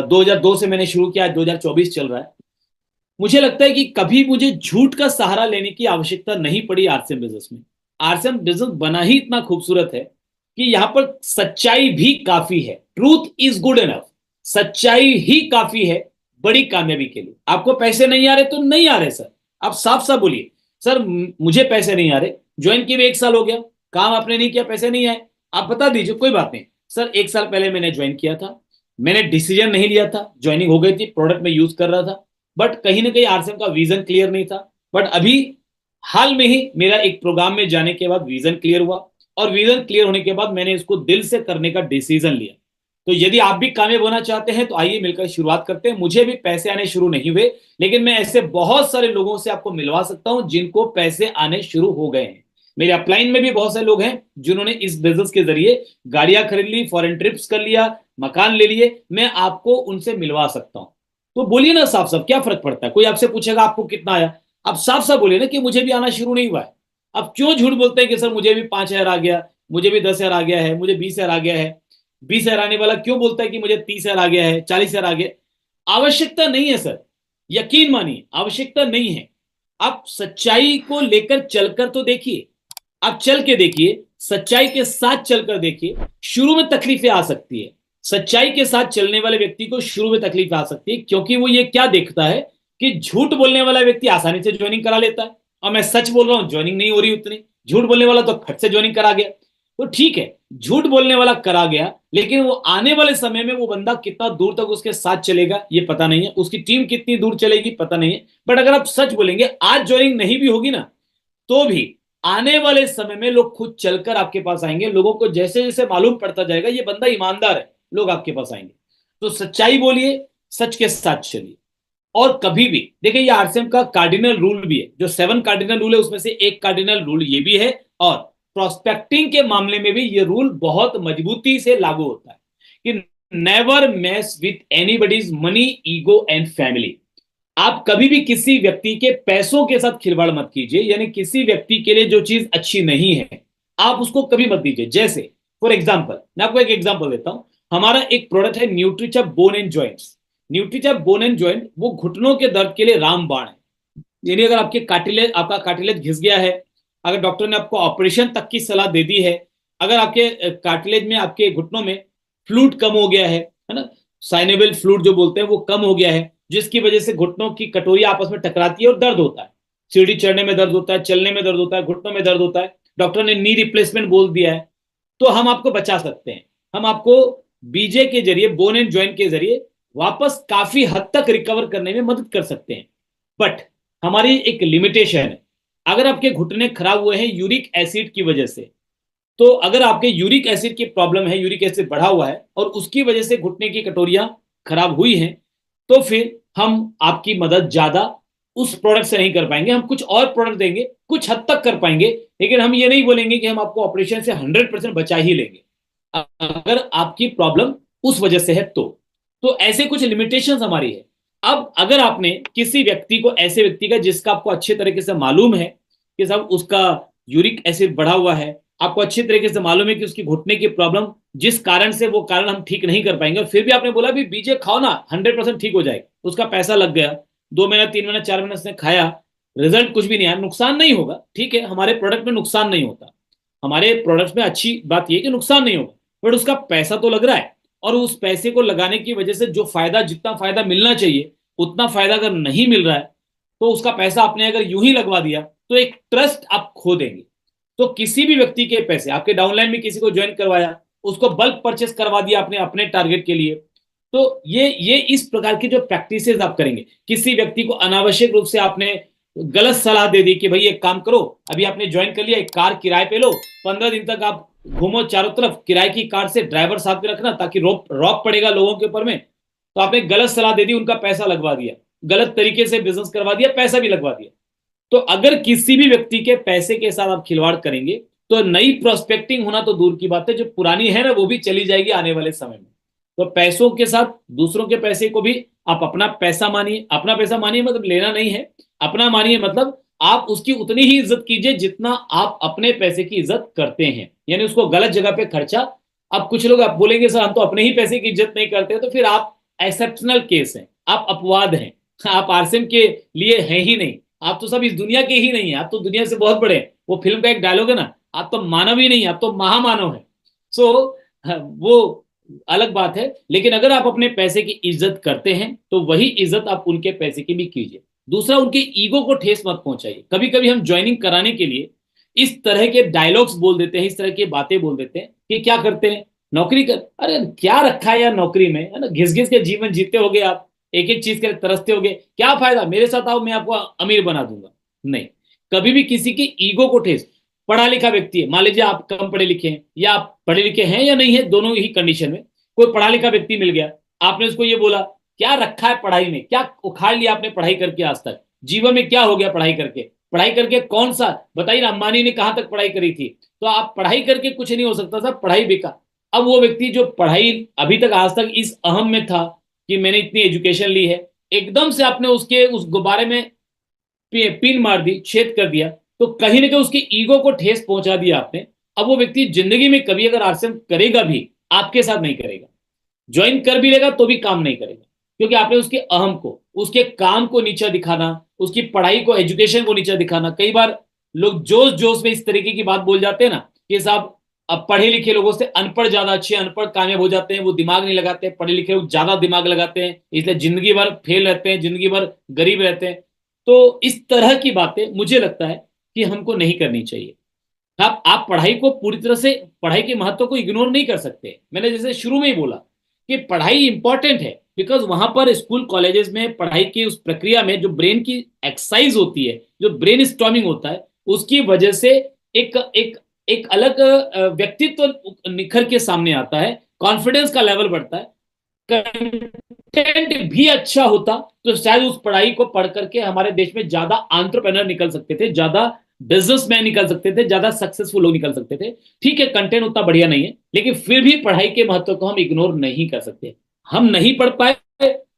2002 से मैंने शुरू किया, 2024 चल रहा है। मुझे लगता है कि कभी मुझे झूठ का सहारा लेने की आवश्यकता नहीं पड़ी आरसीएम बिजनेस में। आरसीएम बिजनेस बना ही इतना खूबसूरत है कि यहां पर सच्चाई भी काफी है। Truth is good enough. सच्चाई ही काफी है बड़ी कामयाबी के लिए। आपको पैसे नहीं आ रहे तो नहीं आ रहे सर, आप साफ साफ बोलिए, सर मुझे पैसे नहीं आ रहे, ज्वाइन किए हुए 1 साल हो गया, काम आपने नहीं किया, पैसे नहीं आए, आप बता दीजिए, कोई बात नहीं सर, 1 साल पहले मैंने ज्वाइन किया था, मैंने डिसीजन नहीं लिया था, ज्वाइनिंग हो गई थी, प्रोडक्ट में यूज कर रहा था, बट कहीं ना कहीं आरसीएम का विजन क्लियर नहीं था। बट अभी हाल में ही मेरा एक प्रोग्राम में जाने के बाद विजन क्लियर हुआ, और विजन क्लियर होने के बाद मैंने इसको दिल से करने का डिसीजन लिया। तो यदि आप भी कामयाब होना चाहते हैं तो आइए मिलकर शुरुआत करते हैं। मुझे भी पैसे आने शुरू नहीं हुए, लेकिन मैं ऐसे बहुत सारे लोगों से आपको मिलवा सकता हूं जिनको पैसे आने शुरू हो गए हैं। मेरे अपलाइन में भी बहुत सारे लोग हैं जिन्होंने इस बिजनेस के जरिए गाड़ियां खरीद ली, फॉरेन ट्रिप्स कर लिया, मकान ले लिए। मैं आपको उनसे मिलवा सकता हूं। तो बोलिए ना साफ साफ, क्या फर्क पड़ता है? कोई आपसे पूछेगा आपको कितना आया, आप साफ साफ बोलिए ना कि मुझे भी आना शुरू नहीं हुआ है। अब क्यों झूठ बोलते हैं कि सर मुझे भी 5,000 आ गया, मुझे भी 10,000 आ गया है, मुझे 20,000 आ गया है? 20,000 आने वाला क्यों बोलता है कि मुझे 30,000 आ गया है, 40,000 आ गया? आवश्यकता नहीं है सर, यकीन मानिए, आवश्यकता नहीं है। आप सच्चाई को लेकर चलकर तो देखिए, आप चल के देखिए, सच्चाई के साथ चलकर देखिए। शुरू में तकलीफें आ सकती है, सच्चाई के साथ चलने वाले व्यक्ति को शुरू में तकलीफ आ सकती है, क्योंकि वो ये क्या देखता है कि झूठ बोलने वाला व्यक्ति आसानी से ज्वाइनिंग करा लेता है, और मैं सच बोल रहा हूं ज्वाइनिंग नहीं हो रही उतनी। झूठ बोलने वाला तो फट से ज्वाइनिंग करा गया। तो ठीक है, झूठ बोलने वाला करा गया, लेकिन वो आने वाले समय में वो बंदा कितना दूर तक उसके साथ चलेगा ये पता नहीं है, उसकी टीम कितनी दूर चलेगी पता नहीं है। बट अगर आप सच बोलेंगे, आज ज्वाइनिंग नहीं भी होगी ना, तो भी आने वाले समय में लोग खुद चलकर आपके पास आएंगे। लोगों को जैसे जैसे मालूम पड़ता जाएगा ये बंदा ईमानदार है, लोग आपके पास आएंगे। तो सच्चाई बोलिए, सच के साथ चलिए। और कभी भी देखिए, ये आरसीएम का कार्डिनल रूल भी है, जो 7 कार्डिनल रूल है उसमें से एक कार्डिनल रूल ये भी है। और प्रोस्पेक्टिंग के मामले में भी ये रूल बहुत मजबूती से लागू होता है कि never mess with anybody's money, ego and family. आप कभी भी किसी व्यक्ति के पैसों के साथ खिलवाड़ मत कीजिए, यानी किसी व्यक्ति के लिए जो चीज अच्छी नहीं है आप उसको कभी मत दीजिए। जैसे फॉर एग्जांपल, मैं आपको एक एग्जांपल देता हूं। हमारा एक प्रोडक्ट है Nutrichup bone and joints. Nutrichup bone and joint वो घुटनों के दर्द के लिए रामबाण है। यानी अगर आपके कार्टिलेज, आपका कार्टिलेज घिस गया है, अगर डॉक्टर ने आपको ऑपरेशन तक की सलाह दे दी है, अगर आपके कार्टिलेज में, आपके घुटनों में फ्लूइड कम हो गया है ना, साइनेबल फ्लूइड जो बोलते हैं वो कम हो गया है, जिसकी वजह से घुटनों की कटोरियां आपस में टकराती है और दर्द होता है, सीढ़ी चढ़ने में दर्द होता है, चलने में दर्द होता है, घुटनों में दर्द होता है, डॉक्टर ने नी रिप्लेसमेंट बोल दिया है, तो हम आपको बचा सकते हैं। हम आपको बीजे के जरिए, बोन एंड ज्वाइंट के जरिए वापस काफी हद तक रिकवर करने में मदद कर सकते हैं। बट हमारी एक लिमिटेशन है। अगर आपके घुटने खराब हुए हैं यूरिक एसिड की वजह से, तो अगर आपके यूरिक एसिड की प्रॉब्लम है, यूरिक एसिड बढ़ा हुआ है और उसकी वजह से घुटने की कटोरियां खराब हुई हैं, तो फिर हम आपकी मदद ज्यादा उस प्रोडक्ट से नहीं कर पाएंगे। हम कुछ और प्रोडक्ट देंगे, कुछ हद तक कर पाएंगे, लेकिन हम ये नहीं बोलेंगे कि हम आपको ऑपरेशन से 100% बचा ही लेंगे अगर आपकी प्रॉब्लम उस वजह से है तो ऐसे कुछ लिमिटेशंस हमारी है। अब अगर आपने किसी व्यक्ति को, ऐसे व्यक्ति का जिसका आपको अच्छे तरीके से मालूम है कि साहब उसका यूरिक एसिड बढ़ा हुआ है, आपको अच्छी तरीके से मालूम है कि उसकी घुटने की प्रॉब्लम जिस कारण से, वो कारण हम ठीक नहीं कर पाएंगे, फिर भी आपने बोला भी बीजे खाओ ना 100% ठीक हो जाएगा, उसका पैसा लग गया, 2 महीना 3 महीना 4 महीना उसने खाया, रिजल्ट कुछ भी नहीं आया, नुकसान नहीं होगा। ठीक है, हमारे प्रोडक्ट में नुकसान नहीं होता, हमारे प्रोडक्ट में अच्छी बात यह कि नुकसान नहीं होगा, बट उसका पैसा तो लग रहा है, और उस पैसे को लगाने की वजह से जो फायदा, जितना फायदा मिलना चाहिए उतना फायदा अगर नहीं मिल रहा है, तो उसका पैसा आपने अगर यूं ही लगवा दिया तो एक ट्रस्ट आप खो देंगे। तो किसी भी व्यक्ति के पैसे, आपके डाउनलाइन में किसी को ज्वाइन करवाया, उसको बल्क परचेस करवा दिया आपने अपने टारगेट के लिए, तो ये इस प्रकार की जो प्रैक्टिसेस आप करेंगे, किसी व्यक्ति को अनावश्यक रूप से आपने गलत सलाह दे दी कि भाई एक काम करो, अभी आपने ज्वाइन कर लिया, एक कार किराए पे लो, 15 दिन तक आप घूमो चारों तरफ, किराए की कार से, ड्राइवर साथ में रखना ताकि रॉक पड़ेगा लोगों के ऊपर में। तो आपने गलत सलाह दे दी, उनका पैसा लगवा दिया, गलत तरीके से बिजनेस करवा दिया, पैसा भी लगवा दिया। तो अगर किसी भी व्यक्ति के पैसे के साथ आप खिलवाड़ करेंगे तो नई प्रोस्पेक्टिंग होना तो दूर की बात है, जो पुरानी है ना वो भी चली जाएगी आने वाले समय में। तो पैसों के साथ दूसरों के पैसे को भी आप अपना पैसा मानिए। अपना पैसा मानिए मतलब लेना नहीं है, अपना मानिए मतलब आप उसकी उतनी ही इज्जत कीजिए जितना आप अपने पैसे की इज्जत करते हैं, यानी उसको गलत जगह पे खर्चा। अब कुछ लोग आप बोलेंगे सर हम तो अपने ही पैसे की इज्जत नहीं करते, तो फिर आप एक्सेप्शनल केस हैं, आप अपवाद हैं, आप आरसीएम के लिए हैं ही नहीं, आप तो सब इस दुनिया के ही नहीं है, आप तो दुनिया से बहुत बड़े हैं। वो फिल्म का एक डायलॉग है ना, आप तो मानव ही नहीं, आप तो महामानव है। सो वो अलग बात है। लेकिन अगर आप अपने पैसे की इज्जत करते हैं तो वही इज्जत आप उनके पैसे की भी कीजिए। दूसरा, उनके ईगो को ठेस मत पहुंचाइए। कभी कभी हम ज्वाइनिंग कराने के लिए इस तरह के डायलॉग्स बोल देते हैं, इस तरह की बातें बोल देते हैं कि क्या करते हैं, नौकरी कर, अरे क्या रखा है यार नौकरी में, है ना, घिस घिस के जीवन जीते होगे आप, एक एक चीज के लिए तरसते होगे, क्या फायदा, मेरे साथ आओ मैं आपको अमीर बना दूंगा। नहीं, कभी भी किसी की ईगो को ठेस। पढ़ा लिखा व्यक्ति है, मान लीजिए आप कम पढ़े लिखे हैं या आप पढ़े लिखे हैं या नहीं है, दोनों ही कंडीशन में कोई पढ़ा लिखा व्यक्ति मिल गया, आपने उसको ये बोला क्या रखा है पढ़ाई में, क्या उखाड़ लिया आपने पढ़ाई करके, आज तक जीवन में क्या हो गया पढ़ाई करके, पढ़ाई करके कौन सा, बताइए ना, अंबानी ने कहां तक पढ़ाई करी थी, तो आप पढ़ाई करके कुछ नहीं हो सकता था, पढ़ाई बेकार। अब वो व्यक्ति जो पढ़ाई अभी तक आज तक इस अहम में था कि मैंने इतनी एजुकेशन ली है, एकदम से आपने उसके उस गुब्बारे में पिन मार दी, छेद कर दिया, तो कहीं ना कहीं उसकी ईगो को ठेस पहुंचा दिया आपने। अब वो व्यक्ति जिंदगी में कभी अगर आरसीएम करेगा भी, आपके साथ नहीं करेगा, ज्वाइन कर भी लेगा तो भी काम नहीं करेगा, क्योंकि आपने उसके अहम को, उसके काम को नीचा दिखाना, उसकी पढ़ाई को, एजुकेशन को नीचा दिखाना। कई बार लोग जोश जोश में इस तरीके की बात बोल जाते हैं ना कि साहब अब पढ़े लिखे लोगों से अनपढ़ ज्यादा अच्छे, अनपढ़ कामयाब हो जाते हैं, वो दिमाग नहीं लगाते, पढ़े लिखे लोग ज्यादा दिमाग लगाते हैं, इसलिए जिंदगी भर फेल रहते हैं, जिंदगी भर गरीब रहते हैं। तो इस तरह की बातें मुझे लगता है कि हमको नहीं करनी चाहिए। आप पढ़ाई को पूरी तरह से, पढ़ाई के महत्व को इग्नोर नहीं कर सकते। मैंने जैसे शुरू में ही बोला कि पढ़ाई इंपॉर्टेंट है, बिकॉज वहां पर स्कूल कॉलेजेस में पढ़ाई की उस प्रक्रिया में जो ब्रेन की एक्सरसाइज होती है, जो ब्रेन स्टॉर्मिंग होता है, उसकी वजह से एक एक एक अलग व्यक्तित्व निखर के सामने आता है, कॉन्फिडेंस का लेवल बढ़ता है। कंटेंट भी अच्छा होता तो शायद उस पढ़ाई को पढ़ करके हमारे देश में ज्यादा एंटरप्रेन्योर निकल सकते थे, ज्यादा बिजनेसमैन निकल सकते थे, ज्यादा सक्सेसफुल लोग निकल सकते थे। ठीक है, कंटेंट उतना बढ़िया नहीं है, लेकिन फिर भी पढ़ाई के महत्व को हम इग्नोर नहीं कर सकते। हम नहीं पढ़ पाए,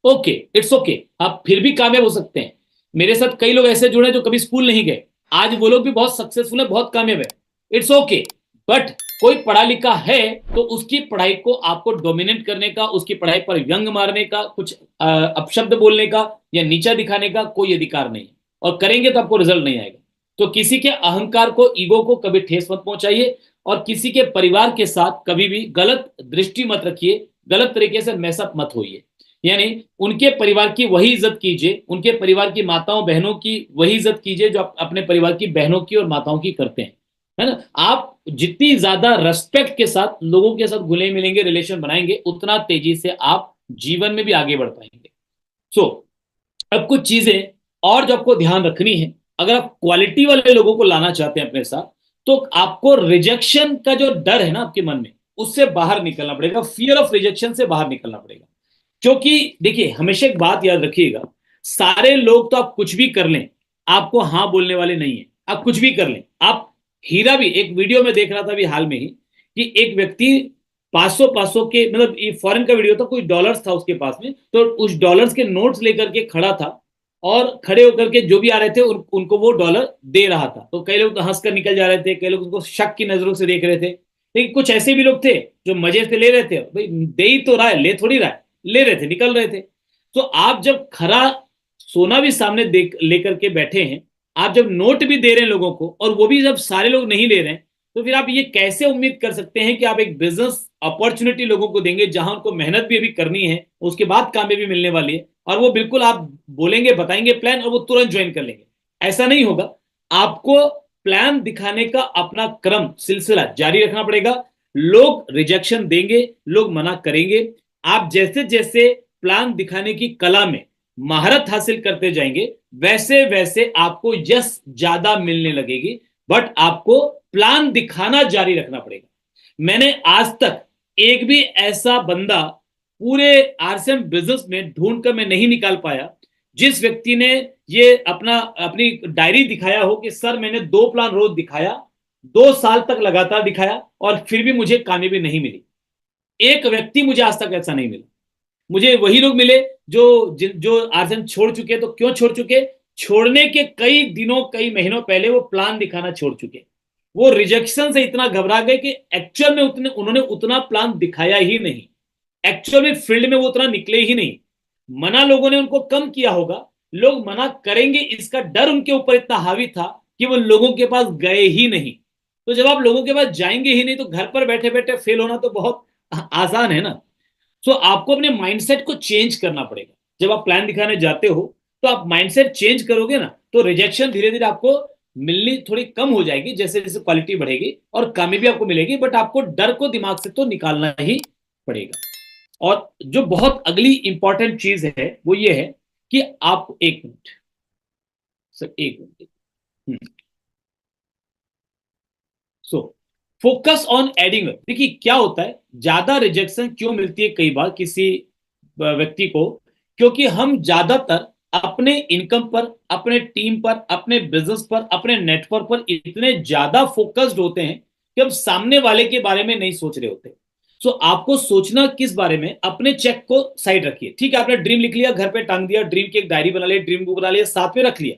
ओके, इट्स ओके, आप फिर भी कामयाब हो सकते हैं। मेरे साथ कई लोग ऐसे जुड़े जो कभी स्कूल नहीं गए, आज वो लोग भी बहुत सक्सेसफुल है, बहुत कामयाब है, इट्स ओके। बट कोई पढ़ा लिखा है तो उसकी पढ़ाई को आपको डोमिनेट करने का, उसकी पढ़ाई पर व्यंग मारने का, कुछ अपशब्द बोलने का या नीचा दिखाने का कोई अधिकार नहीं है, और करेंगे तो आपको रिजल्ट नहीं आएगा। तो किसी के अहंकार को, ईगो को कभी ठेस मत पहुंचाइए, और किसी के परिवार के साथ कभी भी गलत दृष्टि मत रखिए, गलत तरीके से मैसअप मत होइए। यानी उनके परिवार की वही इज्जत कीजिए, उनके परिवार की माताओं बहनों की वही इज्जत कीजिए जो आप अपने परिवार की बहनों की और माताओं की करते हैं, है ना। आप जितनी ज्यादा रेस्पेक्ट के साथ लोगों के साथ घुले मिलेंगे, रिलेशन बनाएंगे, उतना तेजी से आप जीवन में भी आगे बढ़ पाएंगे। सो अब कुछ चीजें और जो आपको ध्यान रखनी है, अगर आप क्वालिटी वाले लोगों को लाना चाहते हैं अपने साथ, तो आपको रिजेक्शन का जो डर है ना आपके मन में, उससे बाहर निकलना पड़ेगा, फियर ऑफ रिजेक्शन से बाहर निकलना पड़ेगा। क्योंकि देखिए, हमेशा एक बात याद रखिएगा, सारे लोग तो आप कुछ भी कर लें आपको हाँ बोलने वाले नहीं है। आप कुछ भी कर लें, आप हीरा भी, एक वीडियो में देख रहा था अभी हाल में ही कि एक व्यक्ति 500 के, मतलब ये फॉरेन का वीडियो था, कोई डॉलर्स था उसके पास में, तो उस डॉलर्स के नोट्स लेकर के खड़ा था, और खड़े होकर के जो भी आ रहे थे उनको वो डॉलर दे रहा था। तो कई लोग तो हंसकर निकल जा रहे थे, कई लोग उसको शक की नजरों से देख रहे थे, लेकिन कुछ ऐसे भी लोग थे जो मजे से ले रहे थे, भाई दे ही तो रहा है, ले थोड़ी रहा है, ले रहे थे, निकल रहे थे। तो आप जब खरा सोना भी सामने देख लेकर के बैठे हैं, आप जब नोट भी दे रहे हैं लोगों को, और वो भी जब सारे लोग नहीं ले रहे हैं, तो फिर आप ये कैसे उम्मीद कर सकते हैं कि आप एक बिजनेस अपॉर्चुनिटी लोगों को देंगे जहां उनको मेहनत भी अभी करनी है, उसके बाद कामयाबी मिलने वाली है, और वो बिल्कुल आप बोलेंगे, बताएंगे प्लान, और वो तुरंत ज्वाइन कर लेंगे। ऐसा नहीं होगा। आपको प्लान दिखाने का अपना क्रम सिलसिला जारी रखना पड़ेगा। लोग रिजेक्शन देंगे, लोग मना करेंगे। आप जैसे जैसे प्लान दिखाने की कला में महारत हासिल करते जाएंगे, वैसे वैसे आपको यश ज्यादा मिलने लगेगी। बट आपको प्लान दिखाना जारी रखना पड़ेगा। मैंने आज तक एक भी ऐसा बंदा पूरे आरसीएम बिजनेस में ढूंढ कर मैं नहीं निकाल पाया जिस व्यक्ति ने ये अपनी डायरी दिखाया हो कि सर मैंने 2 प्लान रोज दिखाया, 2 साल तक लगातार दिखाया और फिर भी मुझे कामयाबी नहीं मिली। एक व्यक्ति मुझे आज तक ऐसा नहीं मिला। मुझे वही लोग मिले जो जो आरसीएम छोड़ चुके। तो क्यों छोड़ चुके? छोड़ने के कई दिनों कई महीनों पहले वो प्लान दिखाना छोड़ चुके। वो रिजेक्शन से इतना घबरा गए कि एक्चुअल में उन्होंने उतना प्लान दिखाया ही नहीं। एक्चुअल में फील्ड में वो उतना निकले ही नहीं। मना लोगों ने उनको कम किया होगा। लोग मना करेंगे इसका डर उनके ऊपर इतना हावी था कि वो लोगों के पास गए ही नहीं। तो जब आप लोगों के पास जाएंगे ही नहीं तो घर पर बैठे बैठे फेल होना तो बहुत आसान है ना। सो आपको अपने माइंडसेट को चेंज करना पड़ेगा। जब आप प्लान दिखाने जाते हो तो आप माइंडसेट चेंज करोगे ना, तो रिजेक्शन धीरे धीरे आपको मिलनी थोड़ी कम हो जाएगी जैसे जैसे क्वालिटी बढ़ेगी, और कामयाबी आपको मिलेगी। बट आपको डर को दिमाग से तो निकालना ही पड़ेगा। और जो बहुत अगली इंपॉर्टेंट चीज है वो ये है कि आप, एक मिनट सर, एक minute. So focus on adding. देखिए क्या होता है, ज्यादा रिजेक्शन क्यों मिलती है कई बार किसी व्यक्ति को? क्योंकि हम ज्यादातर अपने इनकम पर, अपने टीम पर, अपने बिजनेस पर, अपने नेटवर्क पर इतने ज्यादा फोकस्ड होते हैं कि हम सामने वाले के बारे में नहीं सोच रहे होते। सो आपको सोचना किस बारे में? अपने चेक को साइड रखिए। ठीक है, आपने ड्रीम लिख लिया, घर पे टांग दिया, ड्रीम की एक डायरी बना लिया, ड्रीम बुक बना लिया, साथ में रख लिया।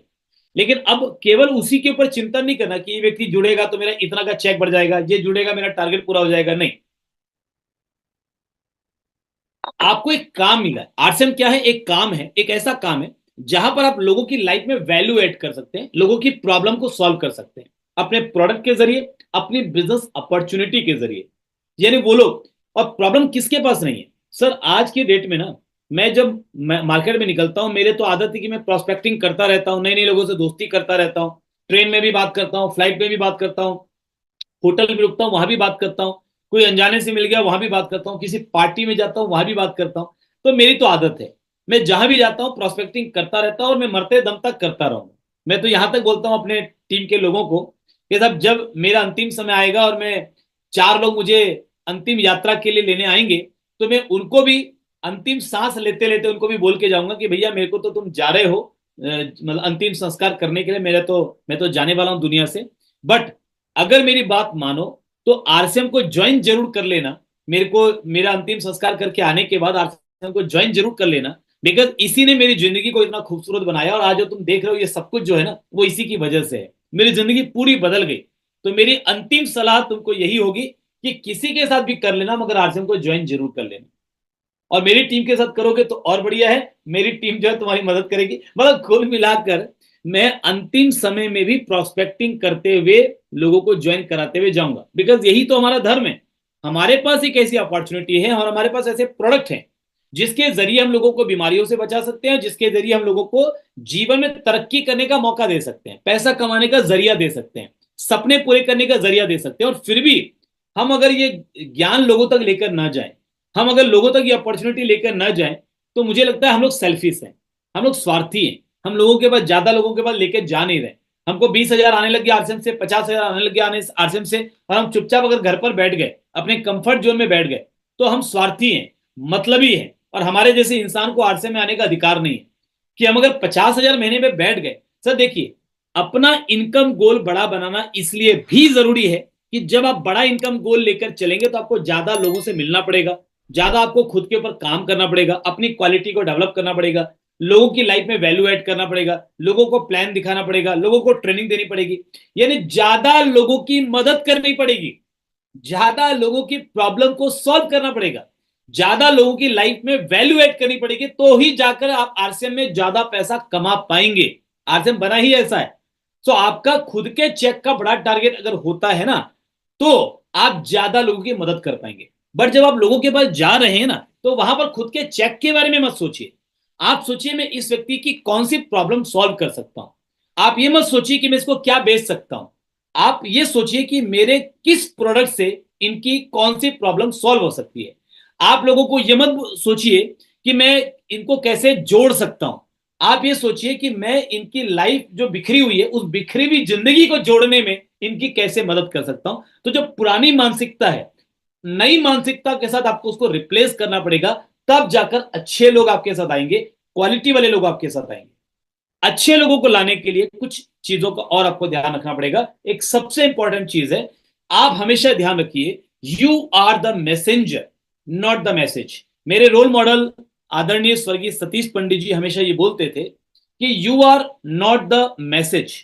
लेकिन अब केवल उसी के ऊपर चिंतन नहीं करना कि ये व्यक्ति जुड़ेगा तो मेरा इतना का चेक बढ़ जाएगा, ये जुड़ेगा मेरा टारगेट पूरा हो जाएगा। नहीं, आपको एक काम मिला है। आरसीएम क्या है? एक काम है, एक ऐसा काम है जहां पर आप लोगों की लाइफ में वैल्यू ऐड कर सकते हैं, लोगों की प्रॉब्लम को सॉल्व कर सकते हैं अपने प्रोडक्ट के जरिए, अपनी बिजनेस अपॉर्चुनिटी के जरिए। यानी वो लोग, और प्रॉब्लम किसके पास नहीं है सर? आज की डेट में ना, मैं जब मार्केट में निकलता हूं, मेरे तो आदत है कि मैं प्रोस्पेक्टिंग करता रहता हूं, नए नए लोगों से दोस्ती करता रहता हूं। ट्रेन में भी बात करता हूं, फ्लाइट में भी बात करता हूं, होटल में रुकता हूँ वहां भी बात करता हूँ, कोई अनजाने से मिल गया वहां भी बात करता हूँ, किसी पार्टी में जाता हूँ वहां भी बात करता हूँ। तो मेरी तो आदत है, मैं जहां भी जाता हूँ प्रोस्पेक्टिंग करता रहता हूँ और मैं मरते दम तक करता रहूंगा। मैं तो यहां तक बोलता हूँ अपने टीम के लोगों को कि साहब जब मेरा अंतिम समय आएगा और मैं 4 लोग मुझे अंतिम यात्रा के लिए लेने आएंगे, तो मैं उनको भी अंतिम सांस लेते लेते उनको भी बोल के जाऊंगा कि भैया मेरे को तो तुम जा रहे हो मतलब अंतिम संस्कार करने के लिए, मैं तो जाने वाला हूं दुनिया से। बट अगर मेरी बात मानो तो आरसीएम को ज्वाइन जरूर कर लेना। मेरे को मेरा अंतिम संस्कार करके आने के बाद आरसीएम को ज्वाइन जरूर कर लेना। बिकॉज इसी ने मेरी जिंदगी को इतना खूबसूरत बनाया, और आज जो तुम देख रहे हो ये सब कुछ जो है ना, वो इसी की वजह से है। मेरी जिंदगी पूरी बदल गई। तो मेरी अंतिम सलाह तुमको यही होगी कि किसी के साथ भी कर लेना, मगर आरसीएम को ज्वाइन जरूर कर लेना। और मेरी टीम के साथ करोगे तो और बढ़िया है, मेरी टीम जो है तुम्हारी मदद करेगी। मतलब कुल मिलाकर मैं अंतिम समय में भी प्रोस्पेक्टिंग करते हुए लोगों को ज्वाइन कराते हुए जाऊंगा, बिकॉज यही तो हमारा धर्म है। हमारे पास एक ऐसी अपॉर्चुनिटी है और हमारे पास ऐसे प्रोडक्ट हैं जिसके जरिए हम लोगों को बीमारियों से बचा सकते हैं, जिसके जरिए हम लोगों को जीवन में तरक्की करने का मौका दे सकते हैं, पैसा कमाने का जरिया दे सकते हैं, सपने पूरे करने का जरिया दे सकते हैं। और फिर भी हम अगर ये ज्ञान लोगों तक लेकर ना जाए, हम अगर लोगों तक ये अपॉर्चुनिटी लेकर ना जाए, तो मुझे लगता है हम लोग सेल्फिश हैं, हम लोग स्वार्थी हैं। हम लोगों के पास, ज्यादा लोगों के पास लेकर जा नहीं रहे। हमको 20,000 आने लग गया आरसीएम से, 50,000 आने लग गया आरसीएम से, और हम चुपचाप अगर घर पर बैठ गए, अपने कंफर्ट जोन में बैठ गए, तो हम स्वार्थी हैं, मतलबी हैं। और हमारे जैसे इंसान को आरसीएम में आने का अधिकार नहीं है। कि हम अगर 50,000 महीने में बैठ गए, सर देखिए, अपना इनकम गोल बड़ा बनाना इसलिए भी जरूरी है कि जब आप बड़ा इनकम गोल लेकर चलेंगे तो आपको ज्यादा लोगों से मिलना पड़ेगा, ज्यादा आपको खुद के ऊपर काम करना पड़ेगा, अपनी क्वालिटी को डेवलप करना पड़ेगा, लोगों की लाइफ में वैल्यू ऐड करना पड़ेगा, लोगों को प्लान दिखाना पड़ेगा, लोगों को ट्रेनिंग देनी पड़ेगी, यानी ज्यादा लोगों की मदद करनी पड़ेगी, ज्यादा लोगों की प्रॉब्लम को सॉल्व करना पड़ेगा, ज्यादा लोगों की लाइफ में वैल्यू ऐड करनी पड़ेगी, तो ही जाकर आप आरसीएम में ज्यादा पैसा कमा पाएंगे। आरसीएम बना ही ऐसा है। तो आपका खुद के चेक का बड़ा टारगेट अगर होता है ना, तो आप ज्यादा लोगों की मदद कर पाएंगे। बट जब आप लोगों के पास जा रहे हैं ना, तो वहां पर खुद के चेक के बारे में मत सोचिए। आप सोचिए मैं इस व्यक्ति की कौन सी प्रॉब्लम सॉल्व कर सकता हूं। आप ये मत सोचिए कि मैं इसको क्या बेच सकता हूं। आप ये सोचिए कि मेरे किस प्रोडक्ट से इनकी कौन सी प्रॉब्लम सॉल्व हो सकती है। आप लोगों को ये मत सोचिए कि मैं इनको कैसे जोड़ सकता हूं। आप ये सोचिए कि मैं इनकी लाइफ जो बिखरी हुई है उस बिखरी हुई जिंदगी को जोड़ने में इनकी कैसे मदद कर सकता हूं। तो जो पुरानी मानसिकता है, नई मानसिकता के साथ आपको उसको रिप्लेस करना पड़ेगा, तब जाकर अच्छे लोग आपके साथ आएंगे, क्वालिटी वाले लोग आपके साथ आएंगे। अच्छे लोगों को लाने के लिए कुछ चीजों का और आपको ध्यान रखना पड़ेगा। एक सबसे इंपॉर्टेंट चीज है, आप हमेशा ध्यान रखिए, you are the messenger not the message. मेरे रोल मॉडल आदरणीय स्वर्गीय सतीश पंडित जी हमेशा ये बोलते थे कि you are not the message,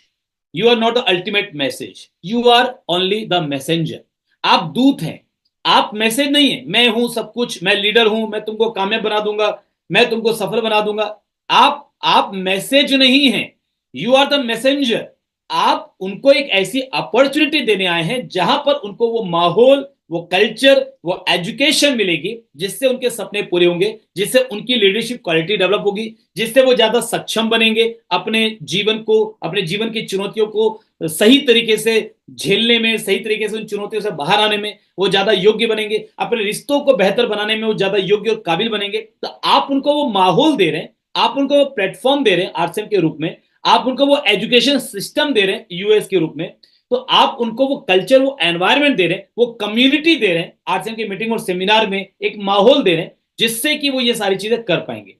you are not the ultimate message, you are only the messenger. आप दूत हैं, आप मैसेज नहीं है। मैं हूं सब कुछ, मैं लीडर हूं, मैं तुमको कामयाब बना दूंगा, मैं तुमको सफल बना दूंगा। आप मैसेज नहीं हैं, यू आर द मैसेंजर। आप उनको एक ऐसी अपॉर्चुनिटी देने आए हैं जहां पर उनको वो माहौल, वो कल्चर, वो एजुकेशन मिलेगी जिससे उनके सपने पूरे होंगे, जिससे उनकी लीडरशिप क्वालिटी डेवलप होगी, जिससे वो ज्यादा सक्षम बनेंगे अपने जीवन को, अपने जीवन की चुनौतियों को सही तरीके से झेलने में, सही तरीके से उन चुनौतियों से बाहर आने में वो ज्यादा योग्य बनेंगे, अपने रिश्तों को बेहतर बनाने में वो ज्यादा योग्य और काबिल बनेंगे। तो आप उनको वो माहौल दे रहे हैं, आप उनको वो प्लेटफॉर्म दे रहे हैं आरसीएम के रूप में, आप उनको वो एजुकेशन सिस्टम दे रहे हैं यूएस के रूप में, तो आप उनको वो कल्चर, वो एनवायरमेंट दे रहे हैं, वो कम्युनिटी दे रहे हैं, आरसीएम की मीटिंग और सेमिनार में एक माहौल दे रहे हैं जिससे कि वो ये सारी चीजें कर पाएंगे।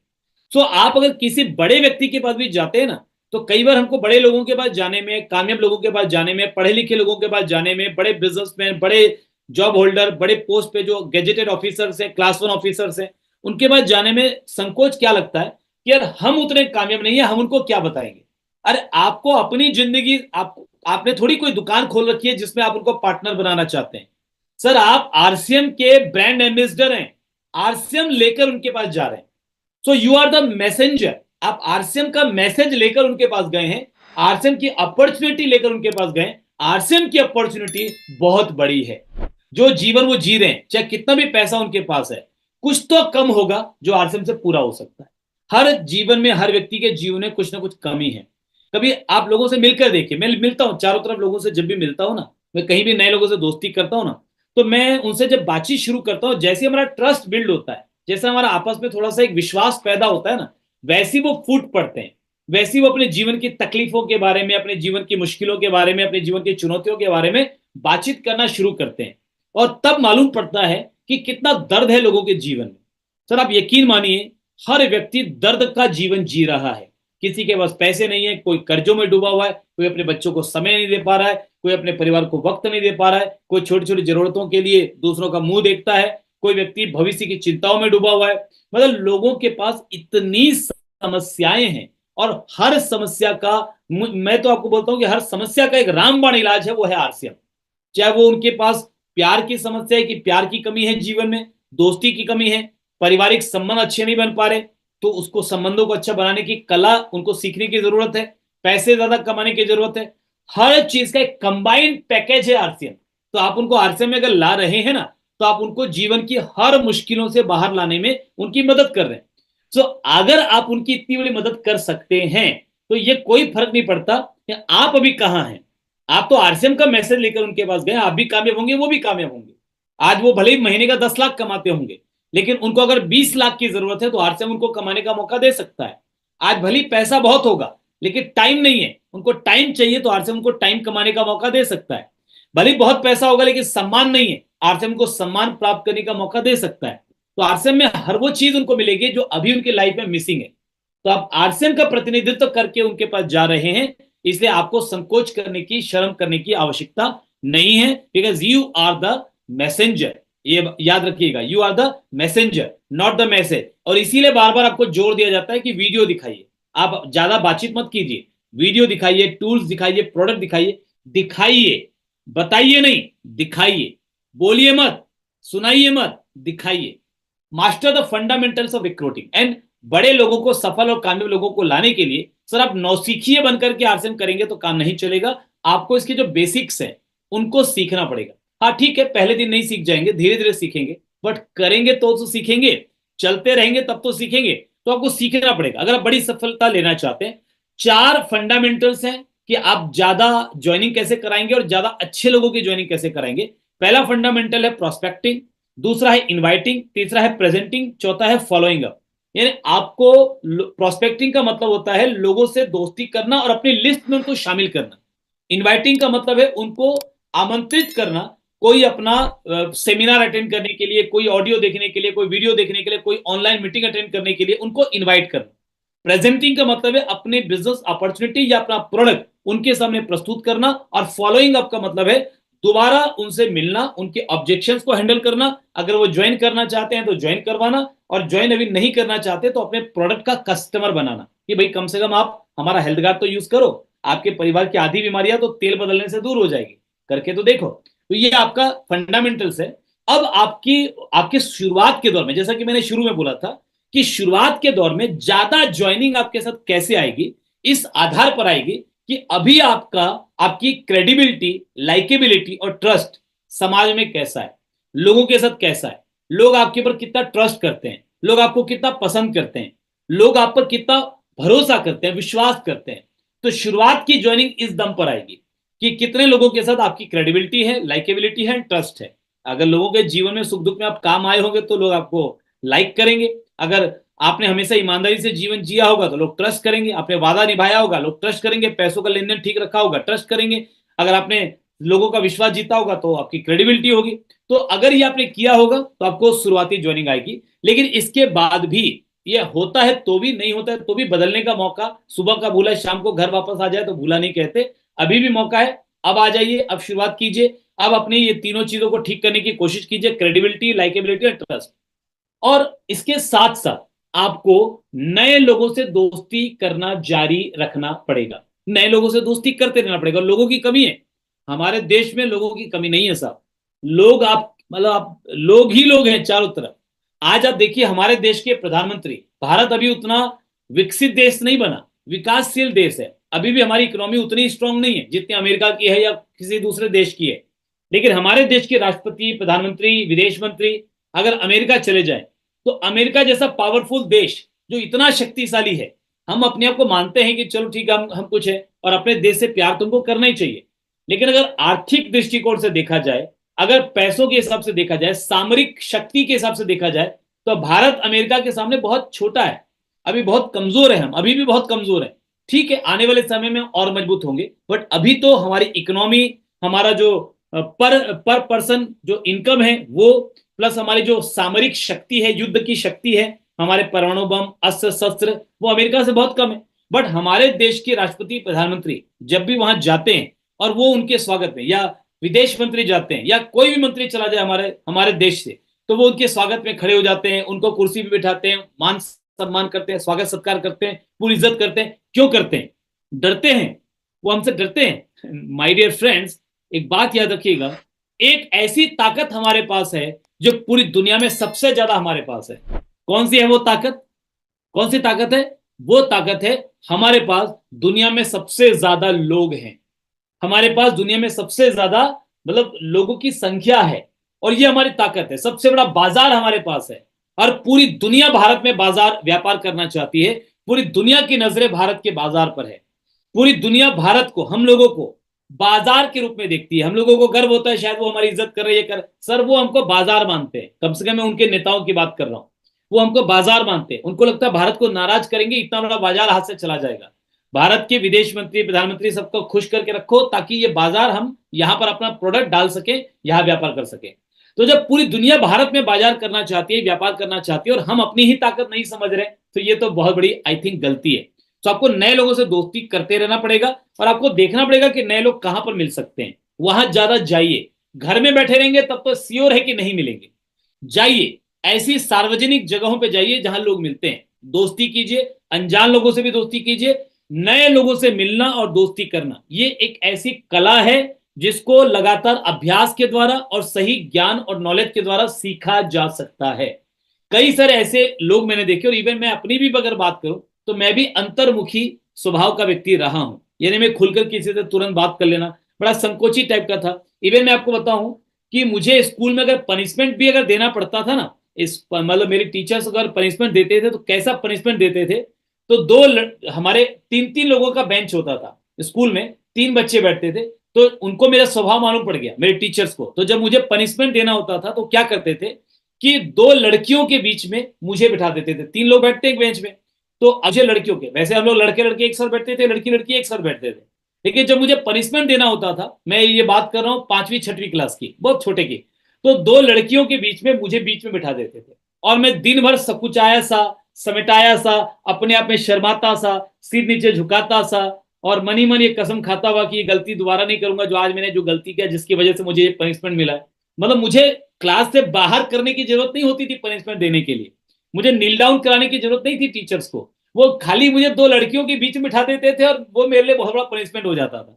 सो आप अगर किसी बड़े व्यक्ति के पास भी जाते हैं ना, तो कई बार हमको बड़े लोगों के पास जाने में, कामयाब लोगों के पास जाने में, पढ़े लिखे लोगों के पास जाने में, बड़े बिजनेसमैन, बड़े जॉब होल्डर, बड़े पोस्ट पे जो गेजेटेड ऑफिसर्स हैं, क्लास वन ऑफिसर्स हैं, उनके पास जाने में संकोच क्या लगता है कि यार हम उतने कामयाब नहीं है, हम उनको क्या बताएंगे। अरे आपको अपनी जिंदगी, आपने थोड़ी कोई दुकान खोल रखी है जिसमें आप उनको पार्टनर बनाना चाहते हैं। सर आप आरसीएम के ब्रांड एम्बेसडर हैं, आरसीएम लेकर उनके पास जा रहे हैं। So you are the messenger. आप आरसीएम का मैसेज लेकर उनके पास गए हैं, आरसीएम की अपॉर्चुनिटी लेकर उनके पास गए। आरसीएम की अपॉर्चुनिटी बहुत बड़ी है। जो जीवन वो जी रहे हैं, चाहे कितना भी पैसा उनके पास है, कुछ तो कम होगा जो आरसीएम से पूरा हो सकता है। हर जीवन में, हर व्यक्ति के जीवन में कुछ ना कुछ कमी है। कभी आप लोगों से मिलकर देखिए, मैं मिलता हूं चारों तरफ लोगों से, जब भी मिलता हूं ना, मैं कहीं भी नए लोगों से दोस्ती करता हूं ना, तो मैं उनसे जब बातचीत शुरू करता हूं, जैसे हमारा ट्रस्ट बिल्ड होता है, जैसे हमारा आपस में थोड़ा सा एक विश्वास पैदा होता है ना, वैसे वो फूट पड़ते हैं। वैसे वो अपने जीवन की तकलीफों के बारे में, अपने जीवन की मुश्किलों के बारे में, अपने जीवन की चुनौतियों के बारे में बातचीत करना शुरू करते हैं। और तब मालूम पड़ता है कि कितना दर्द है लोगों के जीवन में। सर आप यकीन मानिए, हर व्यक्ति दर्द का जीवन जी रहा है। किसी के पास पैसे नहीं है, कोई कर्जों में डूबा हुआ है, कोई अपने बच्चों को समय नहीं दे पा रहा है, कोई अपने परिवार को वक्त नहीं दे पा रहा है, कोई छोटी छोटी जरूरतों के लिए दूसरों का मुंह देखता है, कोई व्यक्ति भविष्य की चिंताओं में डूबा हुआ है। मतलब लोगों के पास इतनी समस्याएं हैं, और हर समस्या का, मैं तो आपको बोलता हूं कि हर समस्या का एक रामबाण इलाज है, वो है आरसीएम। चाहे वो उनके पास प्यार की समस्या है कि प्यार की कमी है जीवन में, दोस्ती की कमी है, पारिवारिक संबंध अच्छे नहीं बन पा रहे, तो उसको संबंधों को अच्छा बनाने की कला उनको सीखने की जरूरत है, पैसे ज्यादा कमाने की जरूरत है। हर चीज का एक कंबाइंड पैकेज है आरसीएम। तो आप उनको आरसीएम में अगर ला रहे हैं ना, तो आप उनको जीवन की हर मुश्किलों से बाहर लाने में उनकी मदद कर रहे हैं। तो अगर आप उनकी इतनी बड़ी मदद कर सकते हैं, तो ये कोई फर्क नहीं पड़ता कि आप अभी कहां हैं। आप तो आरसीएम का मैसेज लेकर उनके पास गए, आप भी कामयाब होंगे, वो भी कामयाब होंगे। आज वो भले ही महीने का 10 लाख कमाते होंगे, लेकिन उनको अगर 20 लाख की जरूरत है तो आरसीएम उनको कमाने का मौका दे सकता है। आज भले पैसा बहुत होगा, लेकिन टाइम नहीं है, उनको टाइम चाहिए, तो आरसीएम उनको टाइम कमाने का मौका दे सकता है। भले बहुत पैसा होगा लेकिन सम्मान नहीं है, आरसीएम को सम्मान प्राप्त करने का मौका दे सकता है। तो आरसीएम में हर वो चीज उनको मिलेगी जो अभी उनके लाइफ में मिसिंग है। तो आप आरसीएम का प्रतिनिधित्व करके उनके पास जा रहे हैं, इसलिए आपको संकोच करने की, शर्म करने की आवश्यकता नहीं है, because you are the messenger. ये याद रखिएगा, you are the messenger not the message. और इसीलिए बार बार आपको जोर दिया जाता है कि वीडियो दिखाइए। आप ज्यादा बातचीत मत कीजिए, वीडियो दिखाइए, टूल्स दिखाइए, प्रोडक्ट दिखाइए। दिखाइए, बताइए नहीं, दिखाइए। बोलिए मत, सुनाइए मत, दिखाइए। Master the fundamentals of recruiting. And बड़े लोगों को, सफल और कामयाब लोगों को लाने के लिए सर आप नौसिखिए बनकर के आरसीएम करेंगे तो काम नहीं चलेगा। आपको इसके जो बेसिक्स हैं उनको सीखना पड़ेगा। हाँ ठीक है, पहले दिन नहीं सीख जाएंगे, धीरे धीरे सीखेंगे, बट करेंगे तो सीखेंगे, चलते रहेंगे तब तो सीखेंगे। तो आपको सीखना पड़ेगा अगर आप बड़ी सफलता लेना चाहते हैं। 4 फंडामेंटल्स हैं कि आप ज्यादा ज्वाइनिंग कैसे कराएंगे और ज्यादा अच्छे लोगों की ज्वाइनिंग कैसे कराएंगे। पहला फंडामेंटल है प्रोस्पेक्टिंग, दूसरा है इनवाइटिंग, तीसरा है प्रेजेंटिंग, चौथा है फॉलोइंग अप। यानी आपको प्रोस्पेक्टिंग का मतलब होता है लोगों से दोस्ती करना और अपनी लिस्ट में उनको शामिल करना। इनवाइटिंग का मतलब है उनको आमंत्रित करना, कोई अपना सेमिनार अटेंड करने के लिए, कोई ऑडियो देखने के लिए, कोई वीडियो देखने के लिए, कोई ऑनलाइन मीटिंग अटेंड करने के लिए उनको इनवाइट करना। प्रेजेंटिंग का मतलब है अपने बिजनेस अपॉर्चुनिटी या अपना प्रोडक्ट उनके सामने प्रस्तुत करना। और फॉलोइंग अप का मतलब है दोबारा उनसे मिलना, उनके ऑब्जेक्शंस को हैंडल करना, अगर वो ज्वाइन करना चाहते हैं तो ज्वाइन करवाना, और ज्वाइन अभी नहीं करना चाहते तो अपने प्रोडक्ट का कस्टमर बनाना कि भाई कम से कम आप हमारा हेल्थ कार्ड तो यूज करो, आपके परिवार की आधी बीमारियां तो तेल बदलने से दूर हो जाएगी, करके तो देखो। तो ये आपका फंडामेंटल्स है। अब आपकी आपके शुरुआत के दौर में, जैसा कि मैंने शुरू में बोला था कि शुरुआत के दौर में ज्यादा ज्वाइनिंग आपके साथ कैसे आएगी, इस आधार पर आएगी कि अभी आपकी क्रेडिबिलिटी, लाइकेबिलिटी और ट्रस्ट समाज में कैसा है, लोगों के साथ कैसा है, लोग आपके ऊपर कितना ट्रस्ट करते हैं, लोग आपको कितना पसंद करते हैं, लोग आप पर कितना भरोसा करते हैं, विश्वास करते हैं। तो शुरुआत की ज्वाइनिंग इस दम पर आएगी कि कितने लोगों के साथ आपकी क्रेडिबिलिटी है, लाइकेबिलिटी है, ट्रस्ट है। अगर लोगों के जीवन में सुख दुख में आप काम आए होंगे तो लोग आपको लाइक करेंगे। अगर आपने हमेशा ईमानदारी से जीवन जिया होगा तो लोग ट्रस्ट करेंगे। आपने वादा निभाया होगा, लोग ट्रस्ट करेंगे। पैसों का लेन देन ठीक रखा होगा, ट्रस्ट करेंगे। अगर आपने लोगों का विश्वास जीता होगा तो आपकी क्रेडिबिलिटी होगी। तो अगर ये आपने किया होगा तो आपको शुरुआती ज्वाइनिंग आएगी। लेकिन इसके बाद भी ये होता है तो भी, नहीं होता है तो भी बदलने का मौका। सुबह का भूला शाम को घर वापस आ जाए तो भूला नहीं कहते। अभी भी मौका है, अब आ जाइए, अब शुरुआत कीजिए, अब अपनी ये तीनों चीजों को ठीक करने की कोशिश कीजिए, क्रेडिबिलिटी, लाइकेबिलिटी और ट्रस्ट। और इसके साथ साथ आपको नए लोगों से दोस्ती करना जारी रखना पड़ेगा। नए लोगों से दोस्ती करते रहना पड़ेगा। लोगों की कमी है हमारे देश में, लोगों की कमी नहीं है साहब। लोग आप मतलब आप लोग ही लोग हैं चारों तरफ। आज आप देखिए हमारे देश के प्रधानमंत्री, भारत अभी उतना विकसित देश नहीं बना, विकासशील देश है। अभी भी हमारी इकोनॉमी उतनी स्ट्रांग नहीं है जितनी अमेरिका की है या किसी दूसरे देश की है। लेकिन हमारे देश के राष्ट्रपति, प्रधानमंत्री, विदेश मंत्री अगर अमेरिका चले जाए तो अमेरिका जैसा पावरफुल देश जो इतना शक्तिशाली है, हम अपने आप को मानते हैं कि चलो ठीक है हम कुछ है और अपने देश से प्यार तुमको करना ही चाहिए। लेकिन अगर आर्थिक दृष्टिकोण से देखा जाए, अगर पैसों के हिसाब से देखा जाए, सामरिक शक्ति के हिसाब से देखा जाए, तो भारत अमेरिका के सामने बहुत छोटा है। अभी बहुत कमजोर है, हम अभी भी बहुत कमजोर है। ठीक है, आने वाले समय में और मजबूत होंगे, बट अभी तो हमारी इकोनॉमी, हमारा जो पर पर्सन जो इनकम है वो, प्लस हमारी जो सामरिक शक्ति है, युद्ध की शक्ति है, हमारे परमाणु बम, अस्त्र शस्त्र, वो अमेरिका से बहुत कम है। बट हमारे देश के राष्ट्रपति, प्रधानमंत्री जब भी वहां जाते हैं और वो उनके स्वागत में, या विदेश मंत्री जाते हैं या कोई भी मंत्री चला जाए हमारे हमारे देश से, तो वो उनके स्वागत में खड़े हो जाते हैं, उनको कुर्सी पे बिठाते हैं, मान सम्मान करते हैं, स्वागत सत्कार करते हैं, पूरी इज्जत करते हैं। क्यों करते हैं? डरते हैं, वो हमसे डरते हैं। माय डियर फ्रेंड्स, एक बात याद रखिएगा, एक ऐसी ताकत हमारे पास है जो पूरी दुनिया में सबसे ज्यादा हमारे पास है। कौन सी है वो ताकत? कौन सी ताकत है? वो ताकत है हमारे पास दुनिया में सबसे ज्यादा लोग हैं। हमारे पास दुनिया में सबसे ज्यादा मतलब लोगों की संख्या है, और ये हमारी ताकत है। सबसे बड़ा बाजार हमारे पास है, और पूरी दुनिया भारत में बाजार व्यापार करना चाहती है। पूरी दुनिया की नजरें भारत के बाजार पर है। पूरी दुनिया भारत को, हम लोगों को बाजार के रूप में देखती है। हम लोगों को गर्व होता है शायद वो हमारी इज्जत कर रही है, कर सर वो हमको बाजार मानते हैं। कम से कम मैं उनके नेताओं की बात कर रहा हूं, वो हमको बाजार मानते हैं। उनको लगता है भारत को नाराज करेंगे इतना बड़ा बाजार हाथ से चला जाएगा। भारत के विदेश मंत्री, प्रधानमंत्री सबको खुश करके रखो ताकि ये बाजार हम यहां पर अपना प्रोडक्ट डाल सके, यहां व्यापार कर सके। तो जब पूरी दुनिया भारत में बाजार करना चाहती है, व्यापार करना चाहती है, और हम अपनी ही ताकत नहीं समझ रहे, तो ये तो बहुत बड़ी आई थिंक गलती है। तो आपको नए लोगों से दोस्ती करते रहना पड़ेगा, और आपको देखना पड़ेगा कि नए लोग कहां पर मिल सकते हैं। वहां ज्यादा जाइए। घर में बैठे रहेंगे तब तो श्योर है कि नहीं मिलेंगे। जाइए, ऐसी सार्वजनिक जगहों पे जाइए जहां लोग मिलते हैं, दोस्ती कीजिए। अनजान लोगों से भी दोस्ती कीजिए। नए लोगों से मिलना और दोस्ती करना ये एक ऐसी कला है जिसको लगातार अभ्यास के द्वारा और सही ज्ञान और नॉलेज के द्वारा सीखा जा सकता है। कई सारे ऐसे लोग मैंने देखे, और इवन मैं अपनी भी अगर बात करूं तो मैं भी अंतर्मुखी स्वभाव का व्यक्ति रहा हूं। यानी मैं खुलकर किसी से तुरंत बात कर लेना बड़ा संकोची टाइप का था। इवन मैं आपको बताऊं कि मुझे स्कूल में अगर पनिशमेंट भी अगर देना पड़ता था ना, इस मतलब मेरे टीचर्स अगर पनिशमेंट देते थे तो कैसा पनिशमेंट देते थे, तो हमारे 3-3 लोगों का बेंच होता था स्कूल में, 3 बच्चे बैठते थे, तो उनको मेरा स्वभाव मालूम पड़ गया मेरे टीचर्स को। तो जब मुझे पनिशमेंट देना होता था तो क्या करते थे कि 2 लड़कियों के बीच में मुझे बिठा देते थे। 3 लोग बैठते एक बेंच में, तो मुझे लड़कियों के, वैसे हम लोग लड़के लड़के एक साथ बैठते थे, लड़की लड़की एक साथ बैठते थे, लेकिन जब मुझे पनिशमेंट देना होता था, मैं ये बात कर रहा हूँ 5वीं 6वीं क्लास की, बहुत छोटे की, तो 2 लड़कियों के बीच में मुझे बीच में बिठा देते थे और मैं दिन भर सकुचाया सा, समेटाया सा, अपने आप में शर्माता सा, सिर नीचे झुकाता सा, और मनी मन ये कसम खाता हुआ कि ये गलती दोबारा नहीं करूंगा जो आज मैंने जो गलती किया जिसकी वजह से मुझे ये पनिशमेंट मिला है। मतलब मुझे क्लास से बाहर करने की जरूरत नहीं होती थी पनिशमेंट देने के लिए, मुझे नील डाउन कराने की जरूरत नहीं थी टीचर्स को, वो खाली मुझे 2 लड़कियों के बीच में बिठा देते थे और वो मेरे लिए बहुत बड़ा पनिशमेंट हो जाता था।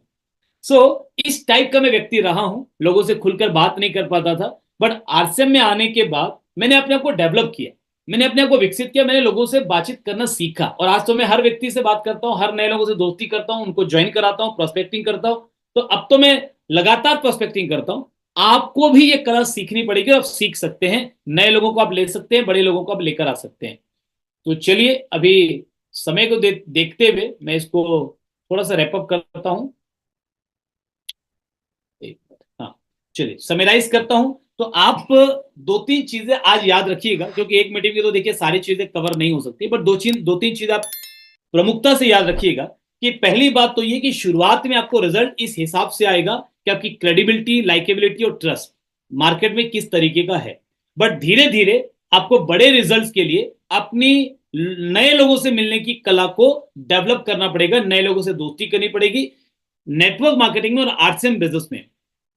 इस टाइप का मैं व्यक्ति रहा हूं, लोगों से खुलकर बात नहीं कर पाता था, बट आरसीएम में आने के बाद मैंने अपने आप को डेवलप किया, मैंने अपने आप को विकसित किया, मैंने लोगों से बातचीत करना सीखा, और आज तो मैं हर व्यक्ति से बात करता हूं, हर नए लोगों से दोस्ती करता हूं, उनको ज्वाइन कराता हूं, प्रोस्पेक्टिंग करता हूं। तो अब तो मैं लगातार प्रोस्पेक्टिंग करता हूं। आपको भी ये कला सीखनी पड़ेगी, आप सीख सकते हैं, नए लोगों को आप ले सकते हैं, बड़े लोगों को आप लेकर आ सकते हैं। तो चलिए अभी समय को देखते हुए मैं इसको थोड़ा सा रैपअप करता हूं। हाँ, चलिए समराइज करता हूं। तो आप 2-3 चीजें आज याद रखिएगा, क्योंकि एक मीटिंग में तो देखिए सारी चीजें कवर नहीं हो सकती, बट 2-3 चीज आप प्रमुखता से याद रखिएगा। कि पहली बात तो ये कि शुरुआत में आपको रिजल्ट इस हिसाब से आएगा कि आपकी क्रेडिबिलिटी, लाइकेबिलिटी और ट्रस्ट मार्केट में किस तरीके का है, बट धीरे धीरे आपको बड़े रिजल्ट्स के लिए अपनी नए लोगों से मिलने की कला को डेवलप करना पड़ेगा, नए लोगों से दोस्ती करनी पड़ेगी। नेटवर्क मार्केटिंग में और आरसीएम बिजनेस में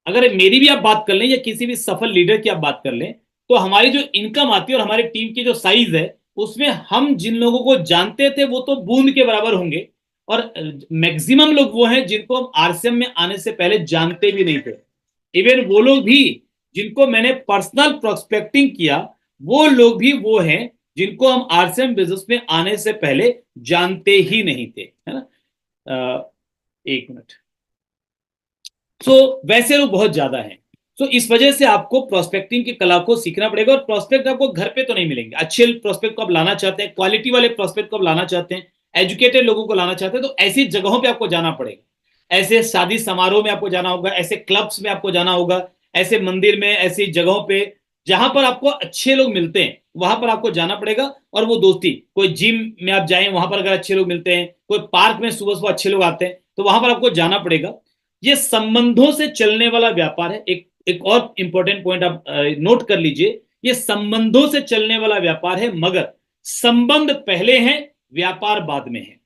अगर मेरी भी आप बात कर लें या किसी भी सफल लीडर की आप बात कर लें, तो हमारी जो इनकम आती है और हमारी टीम की जो साइज है, उसमें हम जिन लोगों को जानते थे वो तो बूंद के बराबर होंगे, और मैक्सिमम लोग वो हैं जिनको हम आरसीएम में आने से पहले जानते भी नहीं थे। इवन वो लोग भी जिनको मैंने पर्सनल प्रोस्पेक्टिंग किया, वो लोग भी वो हैं जिनको हम आरसीएम बिजनेस में आने से पहले जानते ही नहीं थे, है ना। एक मिनट। वैसे लोग बहुत ज्यादा हैं। इस वजह से आपको प्रोस्पेक्टिंग की कला को सीखना पड़ेगा, और प्रोस्पेक्ट आपको घर पे तो नहीं मिलेंगे। अच्छे प्रोस्पेक्ट को आप लाना चाहते हैं, क्वालिटी वाले प्रोस्पेक्ट को आप लाना चाहते हैं, एजुकेटेड लोगों को लाना चाहते हैं, तो ऐसी जगहों पे आपको जाना पड़ेगा। ऐसे शादी समारोह में आपको जाना होगा, ऐसे क्लब्स में आपको जाना होगा, ऐसे मंदिर में, ऐसी जगहों पे जहां पर आपको अच्छे लोग मिलते हैं वहां पर आपको जाना पड़ेगा। और वो दोस्ती, कोई जिम में आप जाएं, वहां पर अगर अच्छे लोग मिलते हैं, कोई पार्क में सुबह सुबह अच्छे लोग आते हैं, तो वहां पर आपको जाना पड़ेगा। ये संबंधों से चलने वाला व्यापार है। एक और इंपॉर्टेंट पॉइंट आप नोट कर लीजिए, ये संबंधों से चलने वाला व्यापार है, मगर संबंध पहले हैं, व्यापार बाद में है।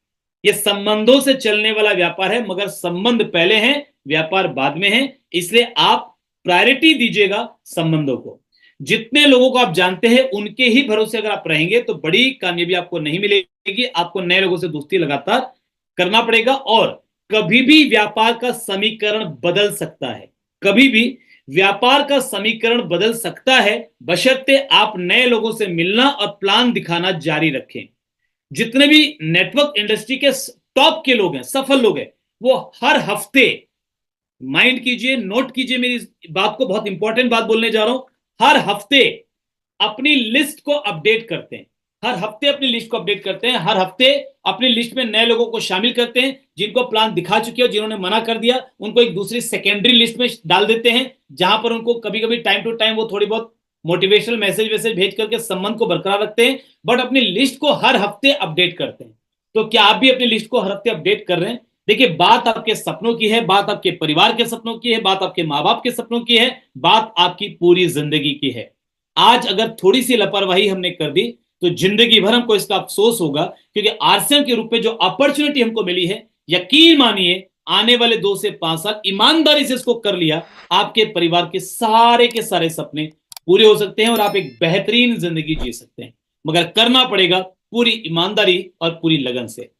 ये संबंधों से चलने वाला व्यापार है, मगर संबंध पहले हैं, व्यापार बाद में है। इसलिए आप प्रायोरिटी दीजिएगा संबंधों को। जितने लोगों को आप जानते हैं उनके ही भरोसे अगर आप रहेंगे तो बड़ी कामयाबी आपको नहीं मिलेगी। आपको नए लोगों से दोस्ती लगातार करना पड़ेगा, और कभी भी व्यापार का समीकरण बदल सकता है, कभी भी व्यापार का समीकरण बदल सकता है, बशर्ते आप नए लोगों से मिलना और प्लान दिखाना जारी रखें। जितने भी नेटवर्क इंडस्ट्री के टॉप के लोग हैं, सफल लोग हैं, वो हर हफ्ते, माइंड कीजिए, नोट कीजिए मेरी बात को, बहुत इंपॉर्टेंट बात बोलने जा रहा हूं, हर हफ्ते अपनी लिस्ट को अपडेट करते हैं, हर हफ्ते अपनी लिस्ट को अपडेट करते हैं, हर हफ्ते अपनी लिस्ट में नए लोगों को शामिल करते हैं। जिनको प्लान दिखा चुके हो, जिन्होंने मना कर दिया, उनको एक दूसरी सेकेंडरी लिस्ट में डाल देते हैं, जहां पर उनको कभी कभी टाइम टू टाइम वो थोड़ी बहुत मोटिवेशनल मैसेज भेज करके संबंध को बरकरार रखते हैं, बट अपनी लिस्ट को हर हफ्ते अपडेट करते हैं। तो क्या आप भी अपनी लिस्ट को हर हफ्ते अपडेट कर रहे हैं? देखिए, बात आपके सपनों की है, बात आपके परिवार के सपनों की है, बात आपके माँ बाप के सपनों की है, बात आपकी पूरी जिंदगी की है। आज अगर थोड़ी सी लापरवाही हमने कर दी तो जिंदगी भर हमको इसका अफसोस होगा, क्योंकि आरसीएम के रूप में जो अपॉर्चुनिटी हमको मिली है, यकीन मानिए आने वाले 2 से 5 साल ईमानदारी से इसको कर लिया, आपके परिवार के सारे सपने पूरे हो सकते हैं और आप एक बेहतरीन जिंदगी जी सकते हैं, मगर करना पड़ेगा पूरी ईमानदारी और पूरी लगन से।